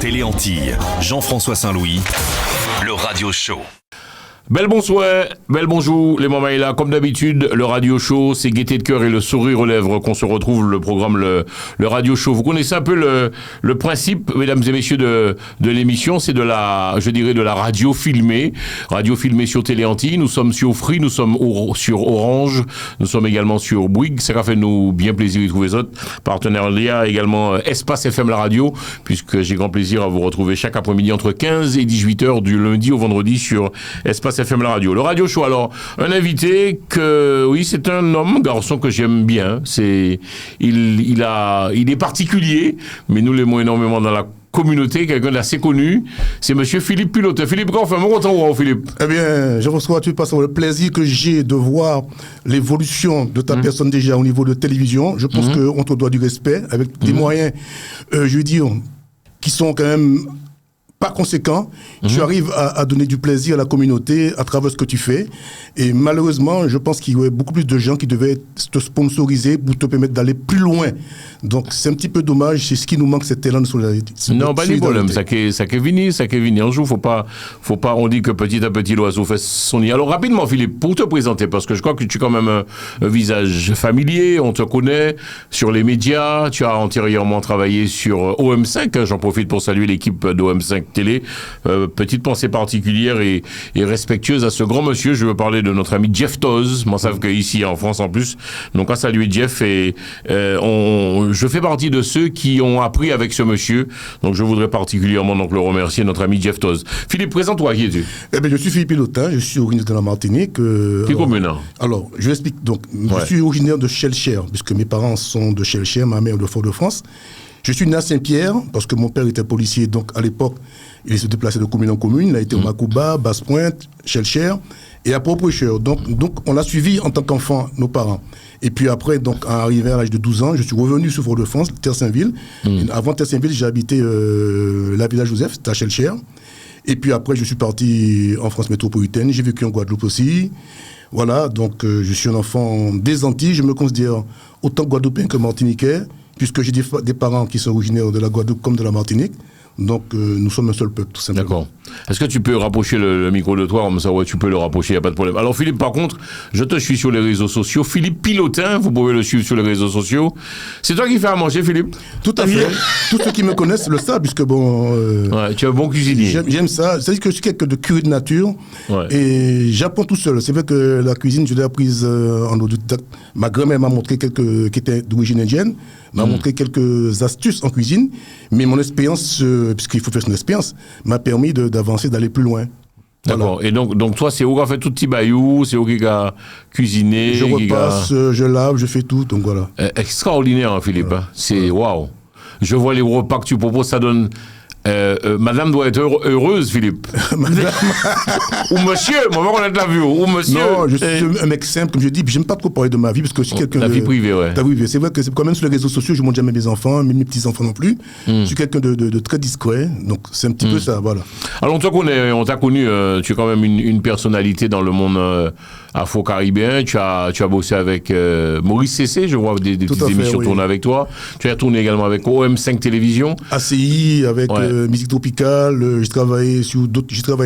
Télé Antilles, Jean-François Saint-Louis, le radio show. Bel bonsoir, bel bonjour, les mamans est là. Comme d'habitude, le radio show, c'est gaieté de cœur et le sourire aux lèvres qu'on se retrouve, le programme, le radio show. Vous connaissez un peu le principe, mesdames et messieurs, de l'émission, c'est de la radio filmée sur Télé Antilles. Nous sommes sur Free, nous sommes sur Orange, nous sommes également sur Bouygues. Ça va fait nous bien plaisir de trouver les autres partenaires. Il y a également Espace FM la radio, puisque j'ai grand plaisir à vous retrouver chaque après-midi entre 15 et 18h du lundi au vendredi sur Espace FM la radio. Le radio show, alors, un invité oui, c'est un garçon que j'aime bien. Il est particulier, mais nous l'aimons énormément dans la communauté, quelqu'un d'assez connu, c'est monsieur Philippe Pilotin. Philippe, comment on fait? Mon content, Philippe. Eh bien, Jean-François, tu passes le plaisir que j'ai de voir l'évolution de ta personne déjà au niveau de télévision. Je pense qu'on te doit du respect avec des moyens, je veux dire, qui sont quand même pas conséquent, tu arrives à donner du plaisir à la communauté à travers ce que tu fais. Et malheureusement, je pense qu'il y aurait beaucoup plus de gens qui devaient te sponsoriser pour te permettre d'aller plus loin. Donc, c'est un petit peu dommage, c'est ce qui nous manque, cet élan de solidarité. Non, pas de problème, ça qu'est venu. Un jour, faut pas, on dit que petit à petit, l'oiseau fait son nid. Alors, rapidement, Philippe, pour te présenter, parce que je crois que tu as quand même un visage familier, on te connaît sur les médias, tu as antérieurement travaillé sur OM5, j'en profite pour saluer l'équipe d'OM5 Télé. Petite pensée particulière et respectueuse à ce grand monsieur. Je veux parler de notre ami Jeff Toz. Moi, savent qu'ici en France en plus. Donc à saluer Jeff et je fais partie de ceux qui ont appris avec ce monsieur. Donc je voudrais particulièrement donc le remercier, notre ami Jeff Toz. Philippe, présente-toi, qui es-tu? Eh bien, je suis Philippe Pilotin, je suis originaire de la Martinique. Qui commune? Alors, je l'explique. Donc, je suis originaire de Chelcher, puisque mes parents sont de Chelcher, ma mère de Fort-de-France. Je suis né à Saint-Pierre, parce que mon père était policier, donc à l'époque, il se déplaçait de commune en commune. Il a été au Macouba, Basse-Pointe, Chelcher et à Port-Prêcheur. Donc, on l'a suivi en tant qu'enfant, nos parents. Et puis après, donc, arrivé à l'âge de 12 ans, je suis revenu sur Fort-de-France, Terre-Saint-Ville. Avant Terre-Saint-Ville, j'ai habité la Villa Joseph, c'était à Chelcher. Et puis après, je suis parti en France métropolitaine. J'ai vécu en Guadeloupe aussi. Voilà, donc je suis un enfant des Antilles. Je me considère autant guadeloupéen que martiniquais, puisque j'ai des parents qui sont originaires de la Guadeloupe comme de la Martinique. Donc, nous sommes un seul peuple, tout simplement. D'accord. Est-ce que tu peux rapprocher le micro de toi? Comme ça, ouais, tu peux le rapprocher, il n'y a pas de problème. Alors, Philippe, par contre, je te suis sur les réseaux sociaux. Philippe Pilotin, vous pouvez le suivre sur les réseaux sociaux. C'est toi qui fais à manger, Philippe? Tout à fait. Tous ceux qui me connaissent le savent, puisque bon... ouais, tu es un bon cuisinier. J'aime ça. C'est-à-dire que je suis quelqu'un de curieux de nature. Ouais. Et j'apprends tout seul. C'est vrai que la cuisine, je l'ai apprise en autodidacte. Ma grand-mère m'a montré qui était d'origine indienne, m'a montré quelques astuces en cuisine. Mais mon expérience, puisqu'il faut faire son expérience, m'a permis d'avancer, d'aller plus loin. D'accord. Voilà. Et donc toi, c'est où qu'on fait tout petit bayou, c'est où qui a cuisiné. Je repasse, je lave, je fais tout, donc voilà. Extraordinaire, hein, Philippe. Hein. C'est waouh. Je vois les repas que tu proposes, ça donne. Madame doit être heureuse, Philippe. Ou monsieur, moi on a de la vue. Ou monsieur. Non, je suis un mec simple, comme je dis, puis j'aime pas trop parler de ma vie parce que je suis quelqu'un de. Ta vie privée, ouais. Ta vie privée. C'est vrai que quand même sur les réseaux sociaux, je montre jamais mes enfants, mes petits-enfants non plus. Je suis quelqu'un de très discret, donc c'est un petit peu ça, voilà. Alors on t'a connu, tu es quand même une personnalité dans le monde afro-caribéen. Tu as bossé avec Maurice Cessé, je vois des petites émissions tournées avec toi. Tu as tourné également avec OM5 Télévision. ACI, avec Musique Tropicale. J'ai travaillé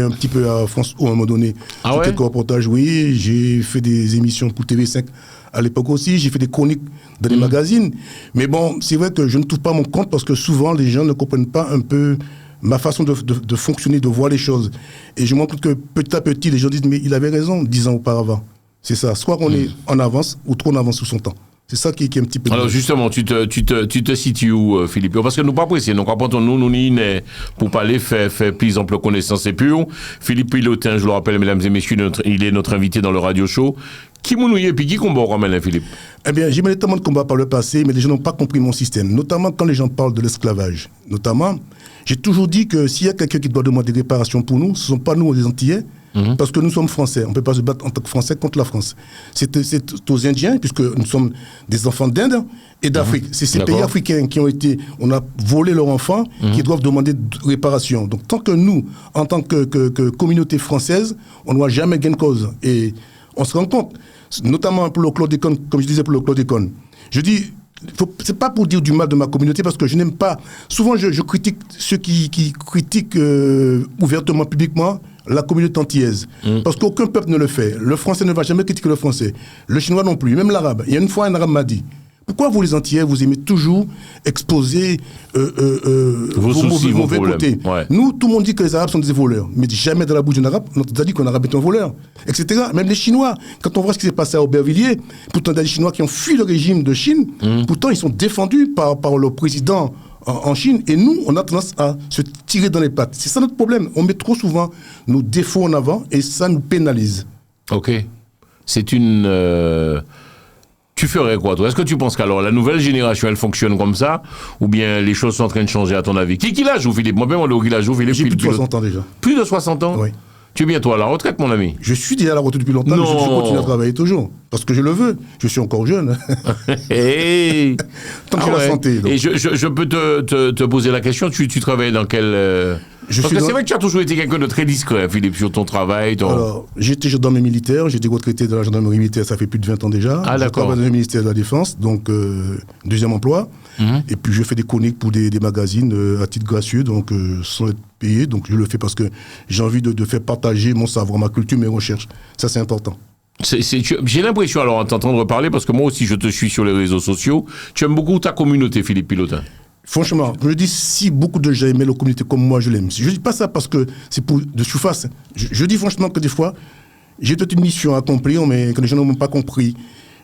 un petit peu à France O à un moment donné. Sur quelques reportages, oui. J'ai fait des émissions pour TV5 à l'époque aussi. J'ai fait des chroniques dans des magazines. Mais bon, c'est vrai que je ne trouve pas mon compte parce que souvent les gens ne comprennent pas un peu ma façon de fonctionner, de voir les choses. Et je me rends compte que petit à petit, les gens disent, mais il avait raison 10 ans auparavant. C'est ça. Soit on est en avance ou trop en avance sous son temps. C'est ça qui est un petit peu... Alors justement, tu te situes où, Philippe? Parce que nous pas pressés. Donc, quand nous n'y pour parler, faire plus ample connaissance et pure. Philippe Pilotin, je le rappelle, mesdames et messieurs, il est notre invité dans le radio show. Qui mounouille et puis qui combat ramène, Philippe? Eh bien, j'ai mené tellement de combats par le passé, mais les gens n'ont pas compris mon système. Notamment quand les gens parlent de l'esclavage. Notamment, j'ai toujours dit que s'il y a quelqu'un qui doit demander des réparations pour nous, ce ne sont pas nous, les Antillais, parce que nous sommes Français. On ne peut pas se battre en tant que Français contre la France. C'est aux Indiens, puisque nous sommes des enfants d'Inde et d'Afrique. C'est ces pays africains qui ont été... On a volé leurs enfants, qui doivent demander réparation. Donc, tant que nous, en tant que communauté française, on ne doit jamais gain de cause. Et on se rend compte, notamment pour le chlordécone, comme je disais pour le chlordécone. Je dis, c'est pas pour dire du mal de ma communauté, parce que je n'aime pas. Souvent, je critique ceux qui critiquent ouvertement, publiquement, la communauté antillaise. Parce qu'aucun peuple ne le fait. Le français ne va jamais critiquer le français. Le chinois non plus, même l'arabe. Il y a une fois, un arabe m'a dit: pourquoi vous, les Antillais, vous aimez toujours exposer vos mauvais côtés? Ouais. Nous, tout le monde dit que les Arabes sont des voleurs. Mais jamais dans la bouche d'un Arabe, on a dit qu'un Arabe est un voleur, etc. Même les Chinois, quand on voit ce qui s'est passé à Aubervilliers, pourtant, il y a des Chinois qui ont fui le régime de Chine, pourtant, ils sont défendus par le président en Chine, et nous, on a tendance à se tirer dans les pattes. C'est ça notre problème. On met trop souvent nos défauts en avant, et ça nous pénalise. Ok. C'est une... Tu ferais quoi, toi? Est-ce que tu penses qu'alors la nouvelle génération, elle fonctionne comme ça? Ou bien les choses sont en train de changer, à ton avis? Qui la joue, Philippe? Moi-même, on qui la joue, Philippe? J'ai plus de 60 ans déjà. Plus de 60 ans? Oui. Tu es bientôt à la retraite, mon ami? Je suis déjà à la retraite depuis longtemps, mais je continue à travailler toujours. Parce que je le veux. Je suis encore jeune. Hey. Tant que j'ai la santé. Donc. Et je peux te poser la question, tu travailles dans quel... Parce que c'est vrai que tu as toujours été quelqu'un de très discret, Philippe, sur ton travail. Alors, j'étais gendarme militaire, j'étais retraité de la gendarmerie militaire, ça fait plus de 20 ans déjà. Ah, d'accord. Je travaille dans le ministère de la Défense, donc deuxième emploi. Et puis je fais des chroniques pour des magazines à titre gracieux, donc sans être payé. Donc je le fais parce que j'ai envie de faire partager mon savoir, ma culture, mes recherches. Ça, c'est important. J'ai l'impression, alors, à t'entendre parler, parce que moi aussi, je te suis sur les réseaux sociaux, tu aimes beaucoup ta communauté, Philippe Pilotin. Franchement, je dis, si beaucoup de gens aimaient la communauté comme moi, je l'aime. Je ne dis pas ça parce que c'est pour de surface. Je dis franchement que des fois, j'ai peut-être une mission à accomplir, mais que les gens n'ont pas compris.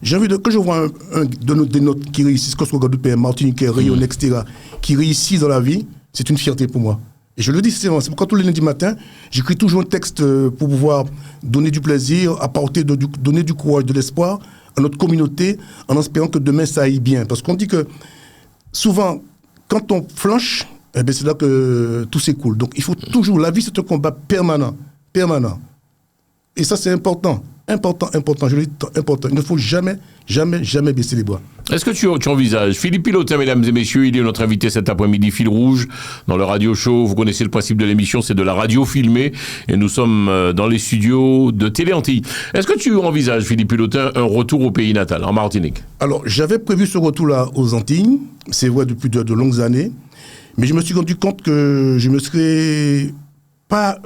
J'ai envie que je vois un des nôtres qui réussissent, que ce soit Guadeloupe, Martinique, Réunion, etc., qui réussissent dans la vie, c'est une fierté pour moi. Et je le dis, c'est pourquoi tous les lundis matins, j'écris toujours un texte pour pouvoir donner du plaisir, apporter, donner du courage, de l'espoir à notre communauté, en espérant que demain ça aille bien. Parce qu'on dit que souvent, quand on flanche, eh bien c'est là que tout s'écoule. Donc il faut toujours, la vie c'est un combat permanent. Et ça c'est important, je le dis, important. Il ne faut jamais baisser les bras. Est-ce que tu envisages, Philippe Pilotin, mesdames et messieurs, il est notre invité cet après-midi, Fil Rouge, dans le Radio Show. Vous connaissez le principe de l'émission, c'est de la radio filmée, et nous sommes dans les studios de Télé Antilles. Est-ce que tu envisages, Philippe Pilotin, un retour au pays natal, en Martinique? Alors, j'avais prévu ce retour-là aux Antilles, c'est vrai depuis de longues années, mais je me suis rendu compte que je ne me serais pas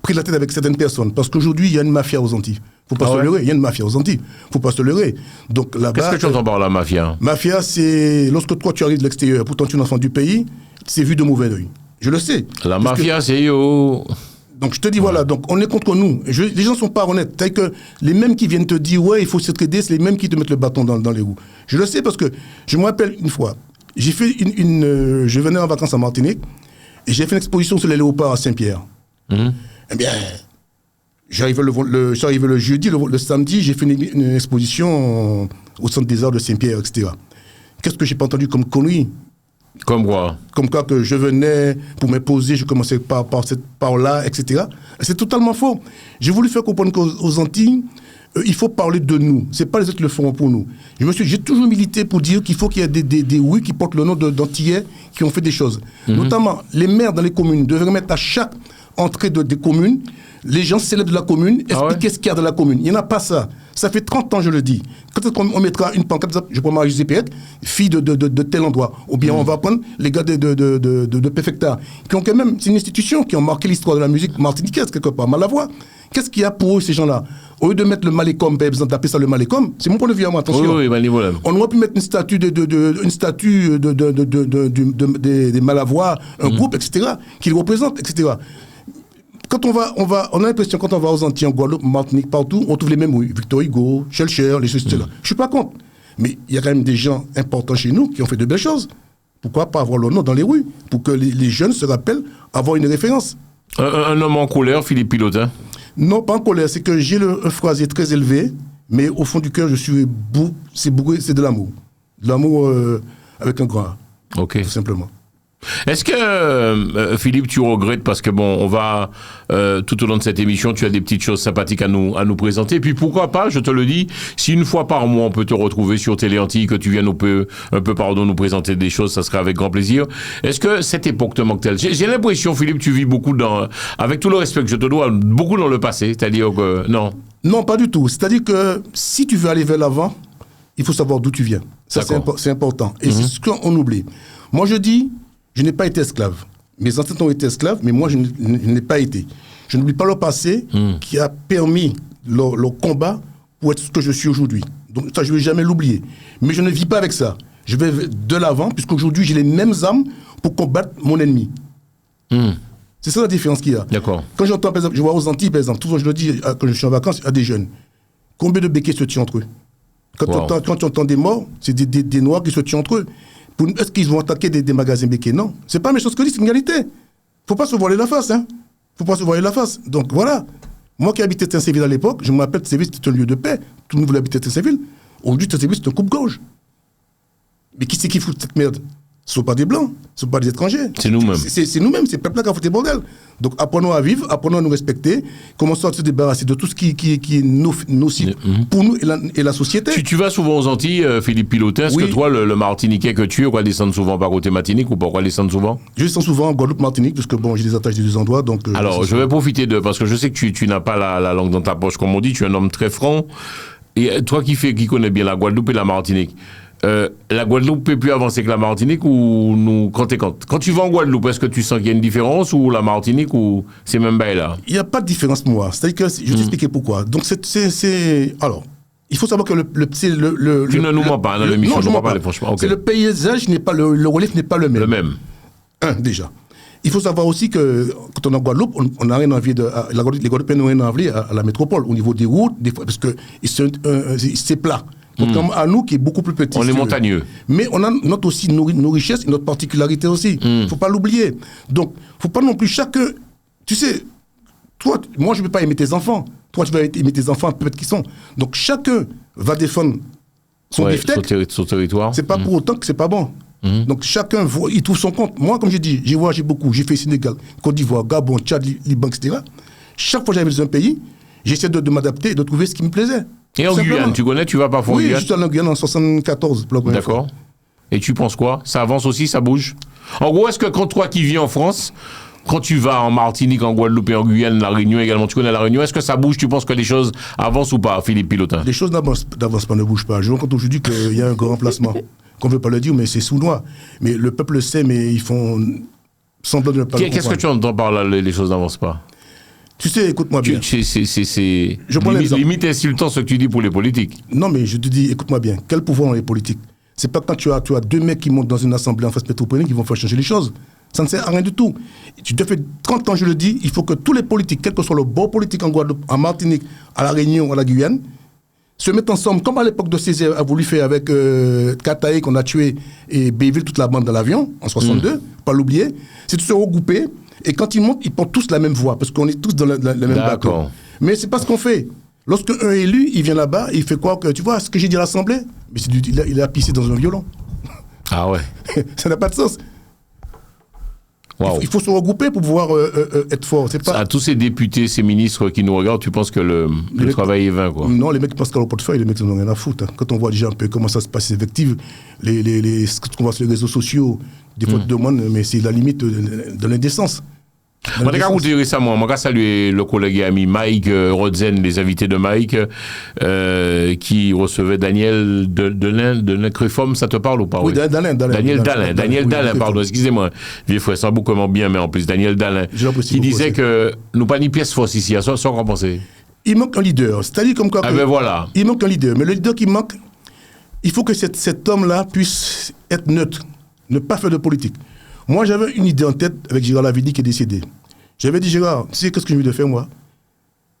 pris la tête avec certaines personnes, parce qu'aujourd'hui, il y a une mafia aux Antilles. Faut pas se leurrer, il y a une mafia aux Antilles. Faut pas se leurrer. Donc là-bas. Qu'est-ce que tu entends par la mafia? Mafia, c'est lorsque toi tu arrives de l'extérieur, pourtant tu es un enfant du pays, c'est vu de mauvais œil. Je le sais. La mafia, c'est yo. Donc je te dis, voilà, donc on est contre nous. Les gens ne sont pas honnêtes. C'est que les mêmes qui viennent te dire, ouais, il faut s'entraider, c'est les mêmes qui te mettent le bâton dans les roues. Je le sais parce que je me rappelle une fois, j'ai fait je venais en vacances à Martinique et j'ai fait une exposition sur les léopards à Saint-Pierre. Eh bien, j'arrive le jeudi, le samedi, j'ai fait une exposition au Centre des Arts de Saint-Pierre, etc. Qu'est-ce que j'ai pas entendu comme connerie? Comme quoi? Comme quoi que je venais pour m'imposer, je commençais par là, etc. C'est totalement faux. J'ai voulu faire comprendre qu'aux Antilles, il faut parler de nous. C'est pas les autres qui le feront pour nous. J'ai toujours milité pour dire qu'il faut qu'il y ait des rues qui portent le nom d'Antillais qui ont fait des choses. Notamment, les maires dans les communes devraient mettre à chaque entrée des communes, les gens célèbres de la commune, expliquer ce qu'il y a dans la commune. Il n'y en a pas ça. Ça fait 30 ans, je le dis. Quand on mettra une pancarte, je prends Marie-Josée fille de tel endroit. Ou bien on va prendre les gars de Perfecta, qui ont quand même, c'est une institution qui ont marqué l'histoire de la musique martiniquaise, quelque part. Malavoie. Qu'est-ce qu'il y a pour eux, ces gens-là? Au lieu de mettre le Malécom, par exemple, d'appeler ça le Malécom, c'est mon point de vue à moi, attention. Oui, on aurait pu mettre une statue des Malavois, un groupe, etc., qui le représente, etc. Quand on a l'impression, quand on va aux Antilles, en Guadeloupe, Martinique, partout, on trouve les mêmes rues. Victor Hugo, Schellcher, les choses, là. Je suis pas contre. Mais il y a quand même des gens importants chez nous qui ont fait de belles choses. Pourquoi pas avoir leur nom dans les rues? Pour que les jeunes se rappellent, avoir une référence. Un homme en colère, Philippe Pilotin? Non, pas en colère. C'est que j'ai un phrasier très élevé, mais au fond du cœur, c'est de l'amour. De l'amour avec un grand A. Ok. Tout simplement. Est-ce que, Philippe, tu regrettes, parce que bon, on va, tout au long de cette émission, tu as des petites choses sympathiques à nous présenter, et puis pourquoi pas, je te le dis, si une fois par mois on peut te retrouver sur Télé Antilles, que tu viennes un peu nous présenter des choses, ça serait avec grand plaisir. Est-ce que cette époque te manque-t-elle? J'ai l'impression, Philippe, tu vis beaucoup avec tout le respect que je te dois, beaucoup dans le passé, c'est-à-dire que, non? Non, pas du tout. C'est-à-dire que si tu veux aller vers l'avant, il faut savoir d'où tu viens. Ça, c'est important. Et c'est ce qu'on oublie. Moi, je dis, je n'ai pas été esclave. Mes ancêtres ont été esclaves, mais moi, je n'ai pas été. Je n'oublie pas leur passé qui a permis leur combat pour être ce que je suis aujourd'hui. Donc ça, je ne vais jamais l'oublier. Mais je ne vis pas avec ça. Je vais de l'avant, puisqu'aujourd'hui, j'ai les mêmes armes pour combattre mon ennemi. C'est ça la différence qu'il y a. D'accord. Quand j'entends, par exemple, je vois aux Antilles, par exemple, toujours je le dis, quand je suis en vacances, à des jeunes, combien de béquets se tuent entre eux? Quand tu entends des morts, c'est des Noirs qui se tuent entre eux. Est-ce qu'ils vont attaquer des magasins béquets? Non. C'est pas méchant ce que je dis, c'est une réalité. Faut pas se voiler la face, hein. Faut pas se voiler la face. Donc voilà. Moi qui habitais Saint-Séville à l'époque, je me rappelle que Saint-Séville c'était un lieu de paix. Tout le monde voulait habiter Saint-Séville. Aujourd'hui, Saint-Séville c'est un coupe-gorge. Mais qui c'est qui fout cette merde? Ce ne sont pas des Blancs, ce ne sont pas des étrangers. C'est nous-mêmes. C'est nous-mêmes, c'est le peuple qui a foutu le bordel. Donc apprenons à vivre, apprenons à nous respecter, commençons à se débarrasser de tout ce qui est nocif pour nous et la société. Tu vas souvent aux Antilles, Philippe Pilotin. Est-ce que toi, le Martiniquais que tu es, on va descendre souvent par côté Martinique ou pas descendre souvent? Je descends souvent en Guadeloupe, Martinique, parce que bon, j'ai des attaches des deux endroits. Donc, alors, je vais profiter parce que je sais que tu n'as pas la langue dans ta poche, comme on dit, tu es un homme très franc. Et toi qui connais bien la Guadeloupe et la Martinique, la Guadeloupe peut plus avancer que la Martinique ou nous quand tu vas en Guadeloupe, est-ce que tu sens qu'il y a une différence ou la Martinique ou c'est même bail là? Il n'y a pas de différence pour moi. C'est-à-dire que je vais t'expliquer pourquoi. Donc alors il faut savoir que tu ne nous mens pas dans l'émission, non, je ne mens pas. Franchement. Okay. C'est le paysage n'est pas le relief n'est pas le même. Le même. Déjà. Il faut savoir aussi que quand on est en Guadeloupe, on n'a rien envie les Guadeloupéens n'ont rien envie à la métropole au niveau des routes, parce que c'est plat. Contrairement à nous qui est beaucoup plus petit. On est montagneux. Mais on a aussi nos richesses et notre particularité aussi. Il ne faut pas l'oublier. Donc, il ne faut pas non plus chacun... Tu sais, toi, moi, je ne vais pas aimer tes enfants. Toi, tu vas aimer tes enfants, peut-être qu'ils sont. Donc, chacun va défendre son beefsteak. Son territoire. Ce n'est pas pour autant que ce n'est pas bon. Donc, chacun, il trouve son compte. Moi, comme j'ai dit, j'ai voyagé beaucoup. J'ai fait Sénégal, Côte d'Ivoire, Gabon, Tchad, Liban, etc. Chaque fois que j'arrive dans un pays, j'essaie de m'adapter et de trouver ce qui me plaisait. Et en Guyane, tu connais, tu vas pas en Guyane? Oui, je suis allé en Guyane en 74. D'accord. Et tu penses quoi? Ça avance aussi, ça bouge? En gros, est-ce que quand toi qui vis en France, quand tu vas en Martinique, en Guadeloupe et en Guyane, La Réunion également, tu connais La Réunion, est-ce que ça bouge? Tu penses que les choses avancent ou pas, Philippe Pilotin? Les choses n'avancent pas, ne bougent pas. Je rencontre aujourd'hui qu'il y a un grand remplacement. Qu'on ne veut pas le dire, mais c'est sournois. Mais le peuple le sait, mais ils font semblant de ne pas le comprendre. Qu'est-ce que tu entends par là, les choses n'avancent pas? Tu sais, écoute-moi bien. C'est limite insultant ce que tu dis pour les politiques. Non, mais je te dis, écoute-moi bien. Quel pouvoir ont les politiques? C'est pas quand tu as deux mecs qui montent dans une assemblée en face métropolitaine qui vont faire changer les choses. Ça ne sert à rien du tout. Tu te fais 30 ans, je le dis, il faut que tous les politiques, quel que soit le bord politique en Guadeloupe, en Martinique, à La Réunion, à la Guyane, se mettent ensemble, comme à l'époque de Césaire a voulu faire avec Kataï, qu'on a tué, et Béville, toute la bande de l'avion, en 62, pas l'oublier. C'est de se regrouper. Et quand ils montent, ils portent tous la même voix, parce qu'on est tous dans le même bateau. Mais c'est pas ce qu'on fait. Lorsqu'un est élu, il vient là-bas, il fait quoi que, tu vois, ce que j'ai dit à l'Assemblée, mais il a pissé dans un violon. Ah ouais. Ça n'a pas de sens. Wow. Il faut se regrouper pour pouvoir être fort. C'est pas... À tous ces députés, ces ministres qui nous regardent, tu penses que le travail est vain, quoi? Non, les mecs qui pensent qu'à leur portefeuille, les mecs n'en ont rien à foutre. Hein. Quand on voit déjà un peu comment ça se passe, les effectifs, ce qu'on voit sur les réseaux sociaux, des fois de demande, mais c'est la limite de l'indécence. On a écouté récemment, on a salué le collègue et ami Mike Rodzen, les invités de Mike, qui recevait Daniel Delin, ça te parle ou pas? Oui, Daniel Dalin, pardon, excusez-moi, vieux frère, ça beaucoup comment bien, mais en plus, Daniel Dalin, qui disait que nous pas ni pièce force ici, à ça, sans qu'en penser. Il manque un leader, c'est-à-dire comme quoi. Ah ben voilà. Il manque un leader, mais le leader qui manque, il faut que cet homme-là puisse être neutre, ne pas faire de politique. Moi, j'avais une idée en tête avec Gérard Lavidi qui est décédé. J'avais dit, Gérard, tu sais qu'est-ce que j'ai envie de faire, moi?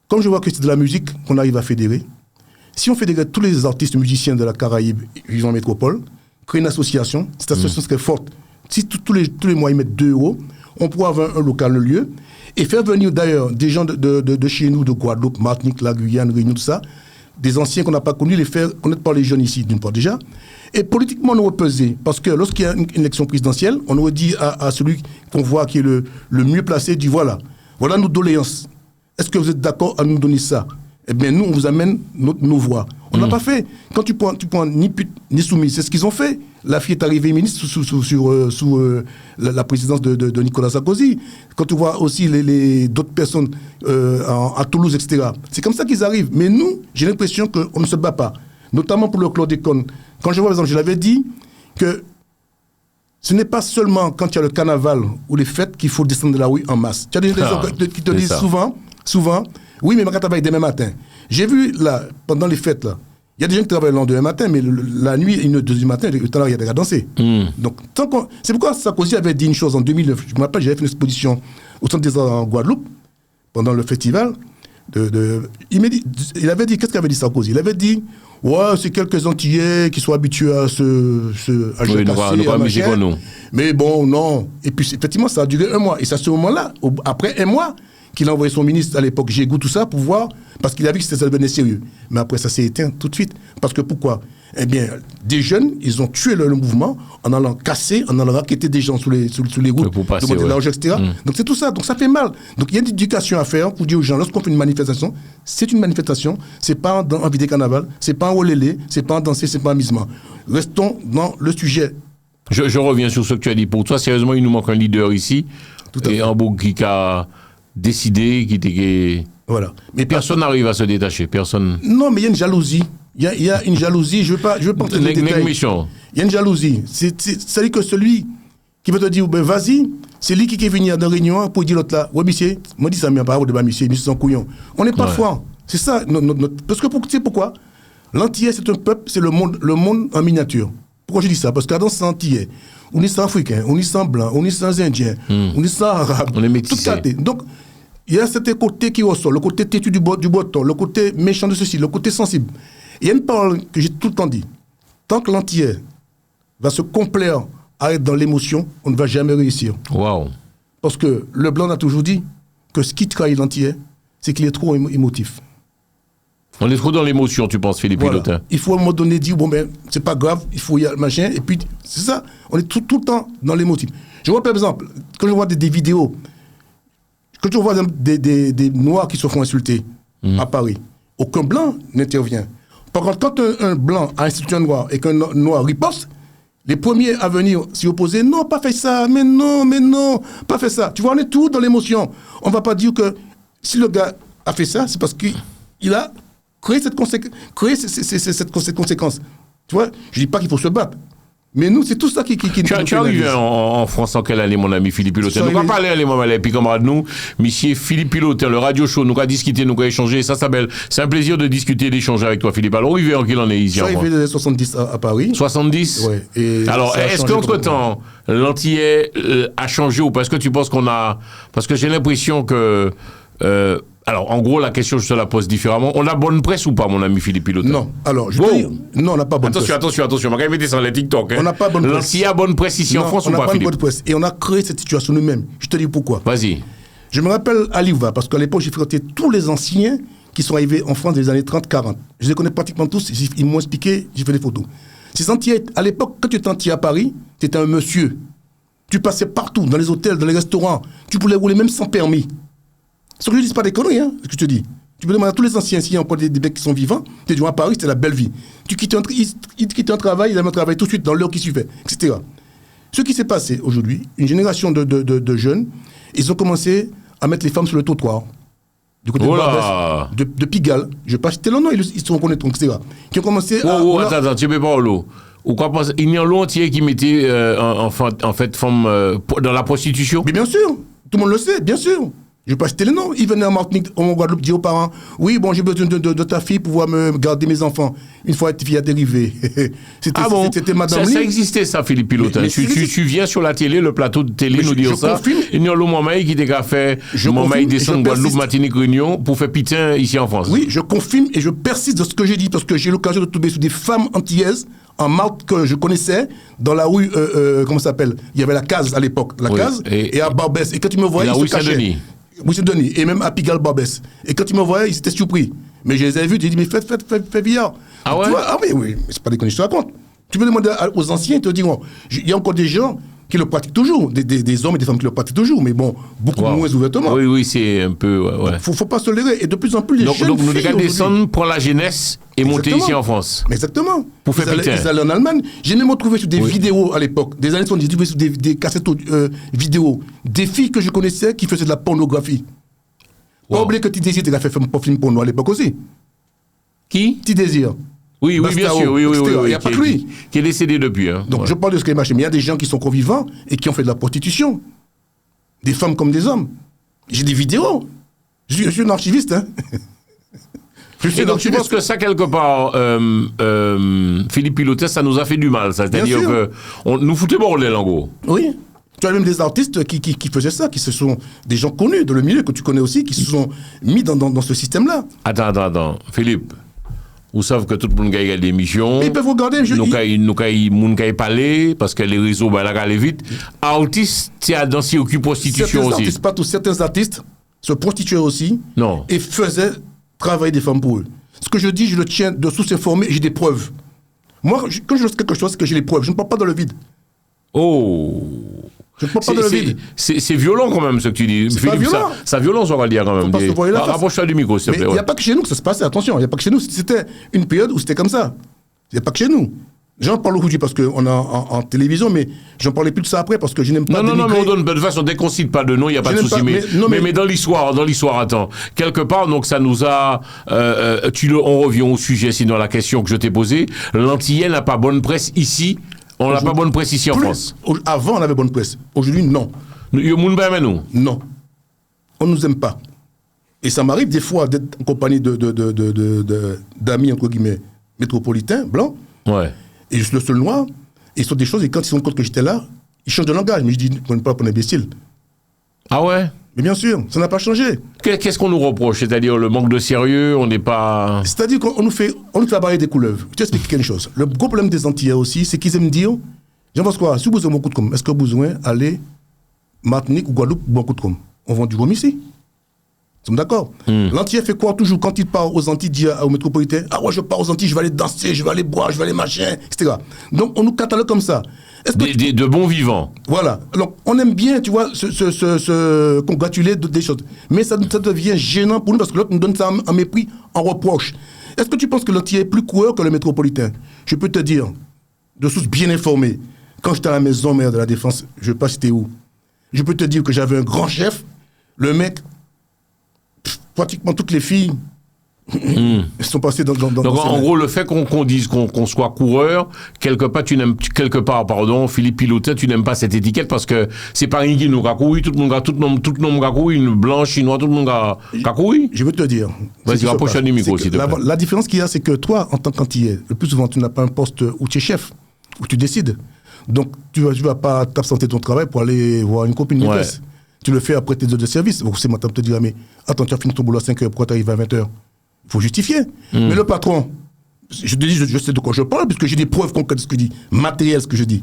Comme je vois que c'est de la musique qu'on arrive à fédérer, si on fédérait tous les artistes musiciens de la Caraïbe vivant en métropole, créer une association, cette association serait forte. Si tous les mois ils mettent 2 €, on pourrait avoir un local, un lieu, et faire venir d'ailleurs des gens de chez nous, de Guadeloupe, Martinique, la Guyane, Réunion, tout ça, des anciens qu'on n'a pas connus, les faire connaître par les jeunes ici, d'une part déjà. Et politiquement, on aurait pesé. Parce que lorsqu'il y a une élection présidentielle, on aurait dit à celui qu'on voit qui est le mieux placé, dit voilà nos doléances. Est-ce que vous êtes d'accord à nous donner ça? Eh bien, nous, on vous amène nos voix. On n'a pas fait. Quand tu prends ni pute, ni soumise, c'est ce qu'ils ont fait. La fille est arrivée ministre sous la présidence de Nicolas Sarkozy. Quand tu vois aussi d'autres personnes à Toulouse, etc. C'est comme ça qu'ils arrivent. Mais nous, j'ai l'impression qu'on ne se bat pas. notamment pour le chlordécone. Quand je vois, par exemple, je l'avais dit que ce n'est pas seulement quand il y a le carnaval ou les fêtes qu'il faut descendre de la rue en masse. Tu as des gens qui te disent souvent, oui, mais ma travaille demain matin. J'ai vu, là, pendant les fêtes, là, il y a des gens qui travaillent le lendemain matin, mais la nuit, 1h, 2h du matin, tout à l'heure, il y a des gars danser. Donc, c'est pourquoi Sarkozy avait dit une chose en 2009. Je me rappelle, j'avais fait une exposition au Centre des Arts en Guadeloupe, pendant le festival. Il avait dit, qu'est-ce qu'avait dit Sarkozy? Il avait dit, ouais, c'est quelques Antillais qui sont habitués à à machin. Mais bon, non. Et puis, effectivement, ça a duré 1 mois. Et c'est à ce moment-là, après 1 mois, qu'il a envoyé son ministre à l'époque, Gégou, tout ça, pour voir, parce qu'il a vu que ça devenait sérieux. Mais après, ça s'est éteint tout de suite. Parce que pourquoi? Eh bien, des jeunes, ils ont tué le mouvement en allant casser, en allant raqueter des gens sous les routes, pour passer, de large, etc. Donc c'est tout ça. Donc ça fait mal. Donc il y a une éducation à faire pour dire aux gens, lorsqu'on fait une manifestation, c'est une manifestation, c'est pas en vidé carnaval, c'est pas en olélé, c'est pas en danser, c'est pas en misement. Restons dans le sujet. Je reviens sur ce que tu as dit. Pour toi, sérieusement, il nous manque un leader ici. Tout à fait. En Bourg qui a décidé, Voilà. Mais personne n'arrive à se détacher. Personne. Non, mais il y a une jalousie. Il y a une jalousie. Je veux pas entrer dans les détails. Il y a une jalousie. C'est-à-dire que celui qui veut te dire, ben vas-y, c'est lui qui est venu dans la réunion pour dire l'autre là, ouais, monsieur, moi dis ça, mais pas de monsieur, monsieur son couillon. On n'est pas froid. C'est ça. Parce que tu sais pourquoi? L'Antillais, c'est un peuple, c'est le monde en miniature. Pourquoi je dis ça? Parce que dans cet Antillais, on est sans Africain, on est sans Blanc, on est sans Indien, on est sans Arabe. On est métissé. Donc, il y a cet côté qui ressort, le côté têtu du botton, le côté méchant de ceci, le côté sensible. Il y a une parole que j'ai tout le temps dit. Tant que l'Antillais va se complaire à être dans l'émotion, on ne va jamais réussir. Wow. Parce que le Blanc a toujours dit que ce qui trahit l'Antillais, c'est qu'il est trop émotif. On est trop dans l'émotion, tu penses, Philippe Pilotin? Il faut à un moment donné dire, bon ben, c'est pas grave, il faut y aller, machin, et puis, c'est ça, on est tout le temps dans l'émotif. Je vois par exemple, quand je vois des vidéos, quand je vois des Noirs qui se font insulter à Paris, aucun Blanc n'intervient. Par contre, quand un Blanc a insulté un Noir et qu'un Noir riposte, les premiers à venir s'y opposer, non, pas fait ça, mais non, pas fait ça. Tu vois, on est tout dans l'émotion. On ne va pas dire que si le gars a fait ça, c'est parce qu'il a créé cette conséquence. Tu vois, je ne dis pas qu'il faut se battre. Mais nous, c'est tout ça qui Tu es arrivé en France en quelle année, mon ami Philippe Pilotin? Nous va parler à les moments et puis camarades nous, monsieur Philippe Pilotin, le radio show, nous va discuter, nous va échanger, ça s'appelle. C'est un plaisir de discuter, d'échanger avec toi, Philippe. Alors, arrivé en quelle année ici? Je suis arrivé dans les 70 à Paris. 70? Oui. Alors, est-ce qu'entre-temps, l'Antillais a changé ou pas? Est-ce que tu penses qu'on a... Parce que j'ai l'impression que... alors, en gros, la question, je te la pose différemment. On a bonne presse ou pas, mon ami Philippe Pilotin? Non. Alors, je te dis, non, on n'a pas bonne presse. Attention. On va quand même mettre ça sur les TikTok. Hein. On n'a pas bonne presse. L'Antillais a bonne presse ici en France ou pas, Philippe? On n'a pas bonne presse. Et on a créé cette situation nous-mêmes. Je te dis pourquoi. Vas-y. Je me rappelle à Liva, parce qu'à l'époque, j'ai fréquenté tous les anciens qui sont arrivés en France dans les années 30-40. Je les connais pratiquement tous. Ils m'ont expliqué, j'ai fait des photos. Ces Antillais, à l'époque, quand tu étais Antillais à Paris, tu étais un monsieur. Tu passais partout, dans les hôtels, dans les restaurants. Tu pouvais rouler même sans permis. Ce que je dis, c'est pas des conneries, hein, ce que je te dis. Tu peux demander à tous les anciens, s'il y a encore des mecs qui sont vivants, tu dis à Paris, c'était la belle vie. Tu quittes ils quittaient un travail, ils avaient un travail tout de suite, dans l'heure qui suivait, etc. Ce qui s'est passé aujourd'hui, une génération de jeunes, ils ont commencé à mettre les femmes sur le trottoir. Du côté de Pigalle, je ne vais pas citer le nom, ils se reconnaîtront, etc. Qui ont commencé à... Attends, tu ne peux pas l'eau. Ou quoi, il y a un lot entier qui mettait en fait femmes dans la prostitution? Mais bien sûr, tout le monde le sait, bien sûr. Je ne vais pas citer les noms. Ils venaient en Martinique, en Guadeloupe, dire aux parents, oui, bon, j'ai besoin de ta fille pour pouvoir me garder mes enfants. Une fois, ta fille a dérivé. C'était Madame Lee. Ça existait, ça, Philippe Pilotin. Tu viens sur la télé, le plateau de télé, nous dire ça. Il y a un moment qui a fait Momaï descendre Guadeloupe, Martinique, Réunion pour faire pitin ici en France. Oui, je confirme et je persiste dans ce que j'ai dit parce que j'ai eu l'occasion de tomber sur des femmes antillaises en Marthe que je connaissais dans la rue, comment ça s'appelle? Il y avait la case à l'époque, case, et à Barbès. Et quand tu me voyais, ils se cachaient. Oui, c'est Denis, et même à Pigalle-Barbès. Et quand ils me voyaient, ils étaient surpris. Mais je les ai vus, j'ai dit, mais fais Villard. Ah ouais? Tu vois, oui, mais c'est pas des conneries, je te raconte. Tu peux demander aux anciens, ils te diront, il y a encore des gens qui le pratiquent toujours, des hommes et des femmes qui le pratiquent toujours, mais bon, beaucoup moins ouvertement. Oui, c'est un peu... Ouais. Faut pas se leurrer. Et de plus en plus, les jeunes filles... Donc, nous devons descendre pour la jeunesse et monter ici en France. Exactement. Pour faire pitin. Ils allaient en Allemagne. J'ai même retrouvé sur des vidéos à l'époque, des années 70, j'ai trouvé sur des cassettes vidéo, des filles que je connaissais qui faisaient de la pornographie. Pas oublier que Petit Désir, tu as fait un film porno à l'époque aussi. Qui? Petit Désir. Oui, oui, bien Bastao, sûr, oui, etc. Il n'y a qui pas est- que lui. Qui est décédé depuis. Hein. Donc Ouais. je parle de ce qui est marché, mais il y a des gens qui sont convivants et qui ont fait de la prostitution. Des femmes comme des hommes. J'ai des vidéos. Je suis un archiviste, hein. Je suis Et un donc tu penses archiviste. que ça, quelque part, Philippe Pilotet, ça nous a fait du mal, ça. C'est-à-dire Bien sûr. que nous foutait bordel, en gros. Oui. Tu as même des artistes qui faisaient ça, qui se sont des gens connus dans le milieu, que tu connais aussi, qui se sont mis dans ce système-là. Attends. Philippe, vous savez que tout le monde a des émissions. Mais ils peuvent regarder. Nous avons parlé, parce que les réseaux, ben, là, aller vite. Artistes, c'est dans circuit prostitution certains aussi. artistes, pas tous, certains artistes se prostituaient aussi Non. et faisaient travailler des femmes pour eux. Ce que je dis, je le tiens de sources informées, j'ai des preuves. Moi, quand je fais quelque chose, c'est que j'ai les preuves. Je ne parle pas dans le vide. Oh. Je ne parle pas dans le vide. C'est violent quand même ce que tu dis. C'est pas violent. Ça violence, on va le dire quand même. pas se voiler la face. Rapproche-toi du micro, s'il te Mais plaît. il n'y ouais. a pas que chez nous que ça se passait, attention, il n'y a pas que chez nous. C'était une période où c'était comme ça. Il n'y a pas que chez nous. J'en parle aujourd'hui parce qu'on est en télévision, mais j'en parlais plus de ça après parce que je n'aime pas Non, mais dénigrer. on donne de toute façon, dès qu'on cite pas de nom, il n'y a pas Je de n'aime souci. pas- Mais dans l'histoire, attends. Quelque part, donc, ça nous a, on revient au sujet, sinon la question que je t'ai posée. L'Antillais n'a pas bonne presse ici. On n'a pas bonne presse ici en Plus. France. Avant, on avait bonne presse. Aujourd'hui, non. Yo moun ba men nou. Non. On ne nous aime pas. Et ça m'arrive des fois d'être en compagnie d'amis, entre guillemets, métropolitains, blancs, Ouais. et je suis le seul noir, et sur des choses, et quand ils se rendent compte que j'étais là, ils changent de langage. Mais je dis, on ne parle pas imbécile. Ah ouais? Mais bien sûr, ça n'a pas changé. Qu'est-ce qu'on nous reproche? C'est-à-dire le manque de sérieux, on n'est pas... C'est-à-dire qu'on nous fait barrer des couleuvres. Je t'explique quelque chose. Le gros problème des Antillais aussi, c'est qu'ils aiment dire, j'en pense quoi, si vous avez beaucoup de com, est-ce que vous avez besoin d'aller Martinique ou Guadeloupe, beaucoup de com? On vend du rhum ici. Nous sommes d'accord. L'Antillais fait quoi toujours quand il part aux Antilles, dit aux métropolitains, ah ouais, je pars aux Antilles, je vais aller danser, je vais aller boire, je vais aller machin, etc. Donc on nous catalogue comme ça. Est-ce que De bons vivants. voilà. Donc, on aime bien, tu vois, se congratuler des choses. Mais ça devient gênant pour nous parce que l'autre nous donne ça en mépris, en reproche. Est-ce que tu penses que l'Antillais est plus coureur que le métropolitain? Je peux te dire, de sources bien informées, quand j'étais à la maison maire de la Défense, je ne sais pas citer où, je peux te dire que j'avais un grand chef, le mec, pratiquement toutes les filles sont passées dans Donc dans en ces- gros, le fait qu'on dise qu'on soit coureur, quelque part, Philippe Pilotet, tu n'aimes pas cette étiquette parce que c'est pas rien qui nous a couru, tout le monde a couru, une blanche, chinois, tout le monde a couru. Je veux te dire. Vas-y, ce qui se rapproche-toi passe, du micro, c'est s'il que te plaît. la différence qu'il y a, c'est que toi, en tant qu'antillais, le plus souvent, tu n'as pas un poste où tu es chef, où tu décides. Donc, tu vas pas t'absenter de ton travail pour aller voir une copine maîtresse. Tu le fais après tes heures de service. Donc, c'est maintenant te dire, mais attends, tu as fini ton boulot à 5 heures, pourquoi tu arrives à 20 heures? Il faut justifier. Mais le patron, je te dis, je sais de quoi je parle, puisque j'ai des preuves concrètes de ce que je dis, matérielles, ce que je dis.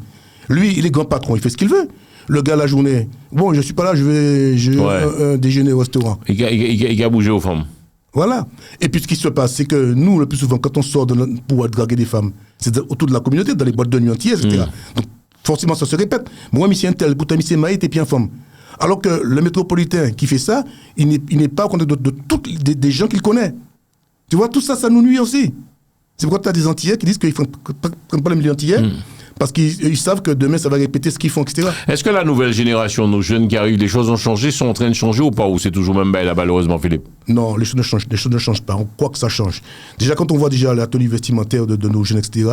Lui, il est grand patron, il fait ce qu'il veut. Le gars, la journée, bon, je suis pas là, je vais déjeuner au restaurant. Il a bougé aux femmes. Voilà. Et puis ce qui se passe, c'est que nous, le plus souvent, quand on sort pour draguer des femmes, c'est autour de la communauté, dans les boîtes de nuit antillaises, etc. Donc forcément, ça se répète. Moi, monsieur tel, pour ta monsieur Maï, t'es bien femme. Alors que le métropolitain qui fait ça, il n'est pas au contact de toutes des gens qu'il connaît. Tu vois, tout ça, ça nous nuit aussi. C'est pourquoi tu as des Antillais qui disent qu'ils ne prennent pas le milieu antillais, parce qu'ils savent que demain, ça va répéter ce qu'ils font, etc. Est-ce que la nouvelle génération, nos jeunes qui arrivent, les choses ont changé, sont en train de changer ou pas? Ou c'est toujours même là, malheureusement, Philippe? Non, les choses ne changent pas. On croit que ça change. Déjà, quand on voit déjà la tenue vestimentaire de nos jeunes, etc.,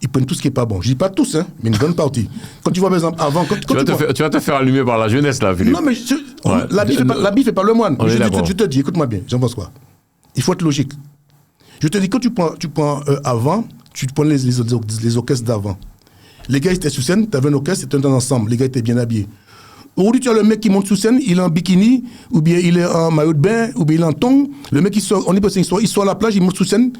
ils prennent tout ce qui n'est pas bon. Je ne dis pas tous, hein, mais une grande partie. Quand tu vois, par exemple, avant... Tu vas te faire allumer par la jeunesse, là, Philippe. Non, mais l'habit fait pas le moine. Je te dis, écoute-moi bien, j'en pense quoi. Il faut être logique. Je te dis, quand tu prends avant, tu prends les orchestres d'avant. Les gars, ils étaient sous scène, tu avais un orchestre, c'était un ensemble. Les gars étaient bien habillés. Aujourd'hui, tu as le mec qui monte sous scène, il est en bikini, ou bien il est en maillot de bain, ou bien il est en tongs. Le mec, il sort à la plage, il monte sous scène.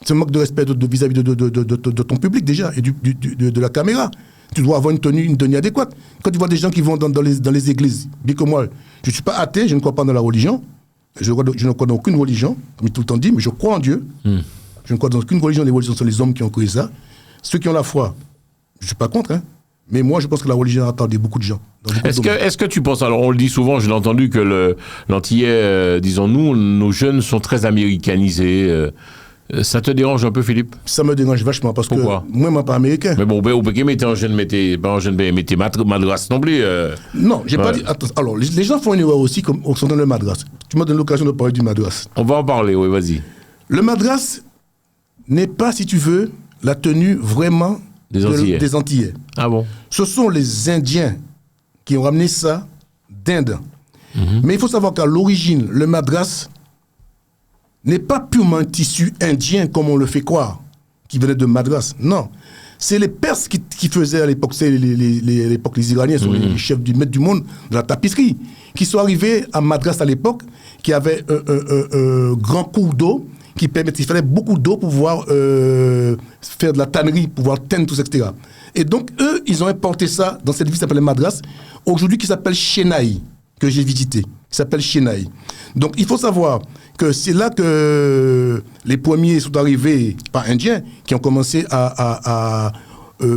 C'est un manque de respect vis-à-vis de ton public déjà, et de la caméra. Tu dois avoir une tenue adéquate. Quand tu vois des gens qui vont dans les églises, bien que moi, je ne suis pas athée, je ne crois pas dans la religion. Je ne crois dans aucune religion, comme tout le temps dit, mais je crois en Dieu. Je ne crois dans aucune religion. Les religions sont les hommes qui ont créé ça. Ceux qui ont la foi, je ne suis pas contre, hein. Mais moi, je pense que la religion a attendé beaucoup de gens. Est-ce que tu penses, alors on le dit souvent, je l'ai entendu, que l'Antillais, disons-nous, nos jeunes sont très américanisés. Ça te dérange un peu, Philippe? Ça me dérange vachement parce Pourquoi? que moi, je ne suis pas américain. Mais bon, au Pékin, mettez madras non plus. Non, j'ai pas dit. Attends, alors, les gens font une erreur aussi comme au dans le madras. Tu m'as donné l'occasion de parler du madras. On va en parler, oui, vas-y. Le madras n'est pas, si tu veux, la tenue vraiment des Antillais. Des Antillais. Ah bon? Ce sont les Indiens qui ont ramené ça d'Inde. Mais il faut savoir qu'à l'origine, le madras n'est pas purement un tissu indien comme on le fait croire, qui venait de Madras. Non. C'est les Perses qui faisaient à l'époque, c'est l'époque, les Iraniens sont les chefs du maître du monde de la tapisserie, qui sont arrivés à Madras à l'époque, qui avait un grand cours d'eau, qui permettait, il fallait beaucoup d'eau pour pouvoir faire de la tannerie, pouvoir teindre tout ça, etc. Et donc, eux, ils ont importé ça dans cette ville qui s'appelle Madras, aujourd'hui qui s'appelle Chennai, que j'ai visité, qui s'appelle Chennai. Donc, il faut savoir que c'est là que les premiers sont arrivés, pas indiens, qui ont commencé à